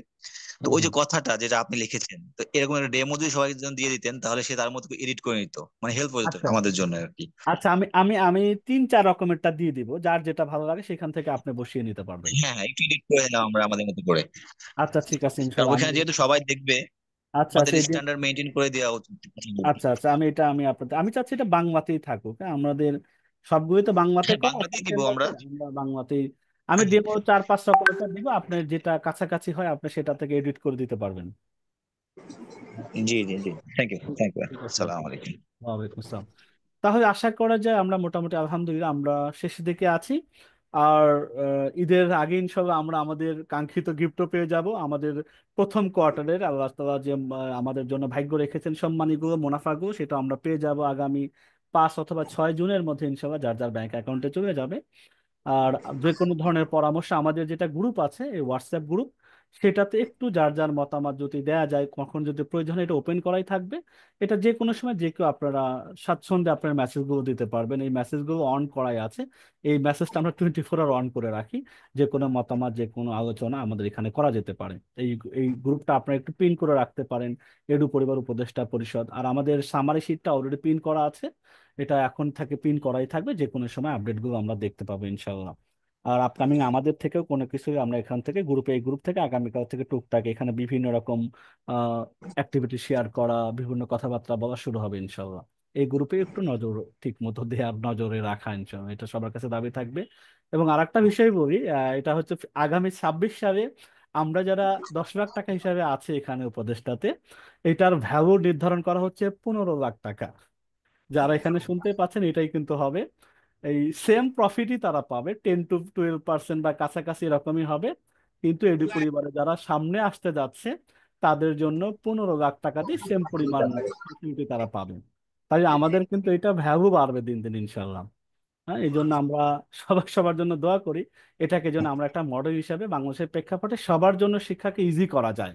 তো হুম, ওই যে হুম। কথাটা যেটা আপনি লিখেছেন, তো এরকম একটা ডেমো যদি সবাই জন দিয়ে দিতেন, তাহলে সে তার মতো এডিট করে নিত, মানে হেল্প হয়ে যেত আচ্ছা আমাদের জন্য আর কি। আচ্ছা, আমি আমি আমি 3-4 রকমেরটা দিয়ে দিব, যার যেটা ভালো লাগে সেখান থেকে আপনি বসিয়ে নিতে পারবেন। হ্যাঁ হ্যাঁ, একটু এডিট করে নিলাম আমরা আমাদের মতো করে। আচ্ছা ঠিক আছে কারণ ইনশাল্লাহ আমি। ওইখানে যেহেতু সবাই দেখবে, আচ্ছা আমাদের আচ্ছা এই দিন। স্ট্যান্ডার্ড মেনটেন করে দেওয়া উচিত। আচ্ছা আচ্ছা আমি আপনাদের আমি চাচ্ছি এটা বাংলাতেই থাকুক, হ্যাঁ আমাদের সবগুলোই তো বাংলাতে হ্যাঁ, করা বাংলাতেই দিব content আমরা। আছে, আমরা বাংলাতেই। আমি ডেমো 4-5 রকমেরটা দিব, আপনার যেটা কাছাকাছি হয় আপনি সেটা থেকে এডিট করে দিতে পারবেন। জি জি জি, থ্যাংক ইউ থ্যাংক ইউ। ঠিক আছে আসসালামু ওকে। আলাইকুম। ওয়ালাইকুম আসসালাম। তাহলে আশা করা যায় আমরা মোটামুটি আলহামদুলিল্লাহ আমরা শেষের দিকে আছি। আর ঈদের আগে ইনশাল্লাহ আমরা আমাদের কাঙ্ক্ষিত গিফটও পেয়ে যাব, আমাদের প্রথম কোয়ার্টারের আল্লাহ তাআলা যে আমাদের জন্য ভাগ্য রেখেছেন সম্মানীগুলো, মুনাফাগুলো, সেটা আমরা পেয়ে যাব আগামী 5 অথবা 6 জুনের মধ্যে ইনশাল্লাহ, যার যার ব্যাংক অ্যাকাউন্টে চলে যাবে। আর যে কোনো ধরনের পরামর্শ আমাদের যেটা গ্রুপ আছে এই হোয়াটসঅ্যাপ গ্রুপ, সেটাতে একটু যার যার মতামত যদি দেয়া যায়, কখন যদি প্রয়োজন হয়, এটা ওপেন করাই থাকবে। এটা যে কোনো সময় যে কেউ আপনারা স্বাচ্ছন্দ্যে আপনার মেসেজগুলো দিতে পারবেন, এই মেসেজগুলো অন করাই আছে, এই মেসেজটা আমরা 24 আওয়ার অন করে রাখি, যে কোনো মতামত যে কোনো আলোচনা আমাদের এখানে করা যেতে পারে। এই এই গ্রুপটা আপনারা একটু পিন করে রাখতে পারেন, এডু পরিবার উপদেষ্টা পরিষদ। আর আমাদের সামারি শিটটা অলরেডি পিন করা আছে, এটা এখন থেকে পিন করাই থাকবে, যে কোনো সময় আপডেটগুলো আমরা দেখতে পাবো ইনশাল্লাহ। আর আপকামিং আমাদের থেকেও কোনো কিছু আমরা এখান থেকে গ্রুপে, এই গ্রুপ থেকে আগামীকাল থেকে টুকটাক এখানে বিভিন্ন রকম অ্যাক্টিভিটি শেয়ার করা, বিভিন্ন কথাবার্তা বলা শুরু হবে ইনশাল্লাহ। এই গ্রুপে একটু নজর ঠিক মতো দেওয়ার, নজরে রাখা ইনশাল্লাহ, এটা সবার কাছে দাবি থাকবে। এবং আরেকটা বিষয় বলি, এটা হচ্ছে আগামী 26 সালে আমরা যারা 10 লাখ টাকা হিসাবে আছে এখানে উপদেষ্টাতে, এটার ভ্যালু নির্ধারণ করা হচ্ছে 15 লাখ টাকা। যারা এখানে শুনতে পাচ্ছেন এটাই কিন্তু হবে, এই সেম প্রফিটই তারা পাবে, 10-12% বা কাছাকাছি এরকমই হবে। কিন্তু এডি পরিবারে যারা সামনে আসতে যাচ্ছে তাদের জন্য 15 লাখ টাকা দিয়ে সেম পরিমাণ ফ্যাসিলিটি তারা পাবে। তাই আমাদের কিন্তু এটা ভ্যালু বাড়বে দিন দিন ইনশাল্লাহ। হ্যাঁ, এই জন্য আমরা সবার সবার জন্য দোয়া করি, এটাকে যেন আমরা একটা মডেল হিসাবে বাংলাদেশের প্রেক্ষাপটে সবার জন্য শিক্ষাকে ইজি করা যায়।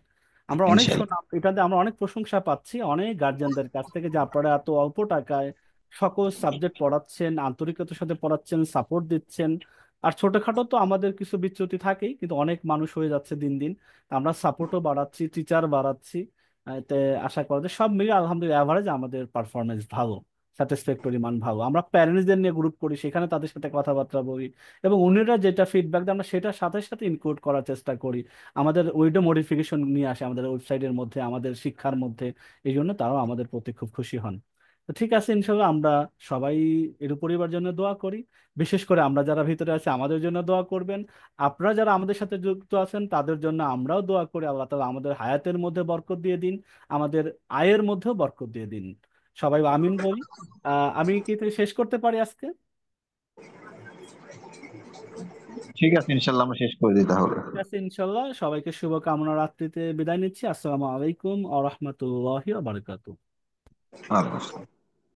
আমরা অনেক ইনশাল্লাহ। শোনা, এটাতে আমরা অনেক প্রশংসা পাচ্ছি অনেক গার্জিয়ানদের কাছ থেকে, যে আপনারা এত অল্প টাকায় সকল সাবজেক্ট পড়াচ্ছেন, আন্তরিকতার সাথে পড়াচ্ছেন, সাপোর্ট দিচ্ছেন। আর ছোটখাটো তো আমাদের কিছু বিচ্যুতি থাকেই, কিন্তু অনেক মানুষ হয়ে যাচ্ছে দিন দিন, আমরা সাপোর্টও বাড়াচ্ছি, টিচার বাড়াচ্ছি। এতে আশা করা যায় সব মিলিয়ে আলহামদুলিল্লাহ অ্যাভারেজ আমাদের পারফরমেন্স ভালো, স্যাটিসফ্যাক্টরি মান ভালো। আমরা প্যারেন্টসদের নিয়ে গ্রুপ করি, সেখানে তাদের সাথে কথাবার্তা বলি, এবং উনিরা যেটা ফিডব্যাক দেয় আমরা সেটার সাথে সাথে ইনক্লুড করার চেষ্টা করি, আমাদের উইডো মডিফিকেশন নিয়ে আসে আমাদের ওয়েবসাইটের মধ্যে, আমাদের শিক্ষার মধ্যে। এই জন্য তারাও আমাদের প্রতি খুব খুশি হন। তো ঠিক আছে, ইনশাল্লাহ আমরা সবাই এর পরিবার জন্য দোয়া করি। বিশেষ করে আমরা যারা ভিতরে আছি আমাদের জন্য দোয়া করবেন। আপনারা যারা আমাদের সাথে যুক্ত আছেন তাদের জন্য আমরাও দোয়া করি, আল্লাহ তাআলা আমাদের হায়াতের মধ্যে বরকত দিয়ে দিন, আমাদের আয়ের মধ্যেও বরকত দিয়ে দিন। সবাই আমিন বলি। আমি কি শেষ করতে পারি আজকে? ঠিক আছে, ইনশাল্লাহ আমরা শেষ করে দিই তাহলে। ঠিক আছে, ইনশাল্লাহ সবাইকে শুভকামনা, রাত্রিতে বিদায় নিচ্ছি। আসসালামু আলাইকুম আ রহমতুল্লাহি ওয়া বারাকাতুহু। আল্লাহ হাফেজ।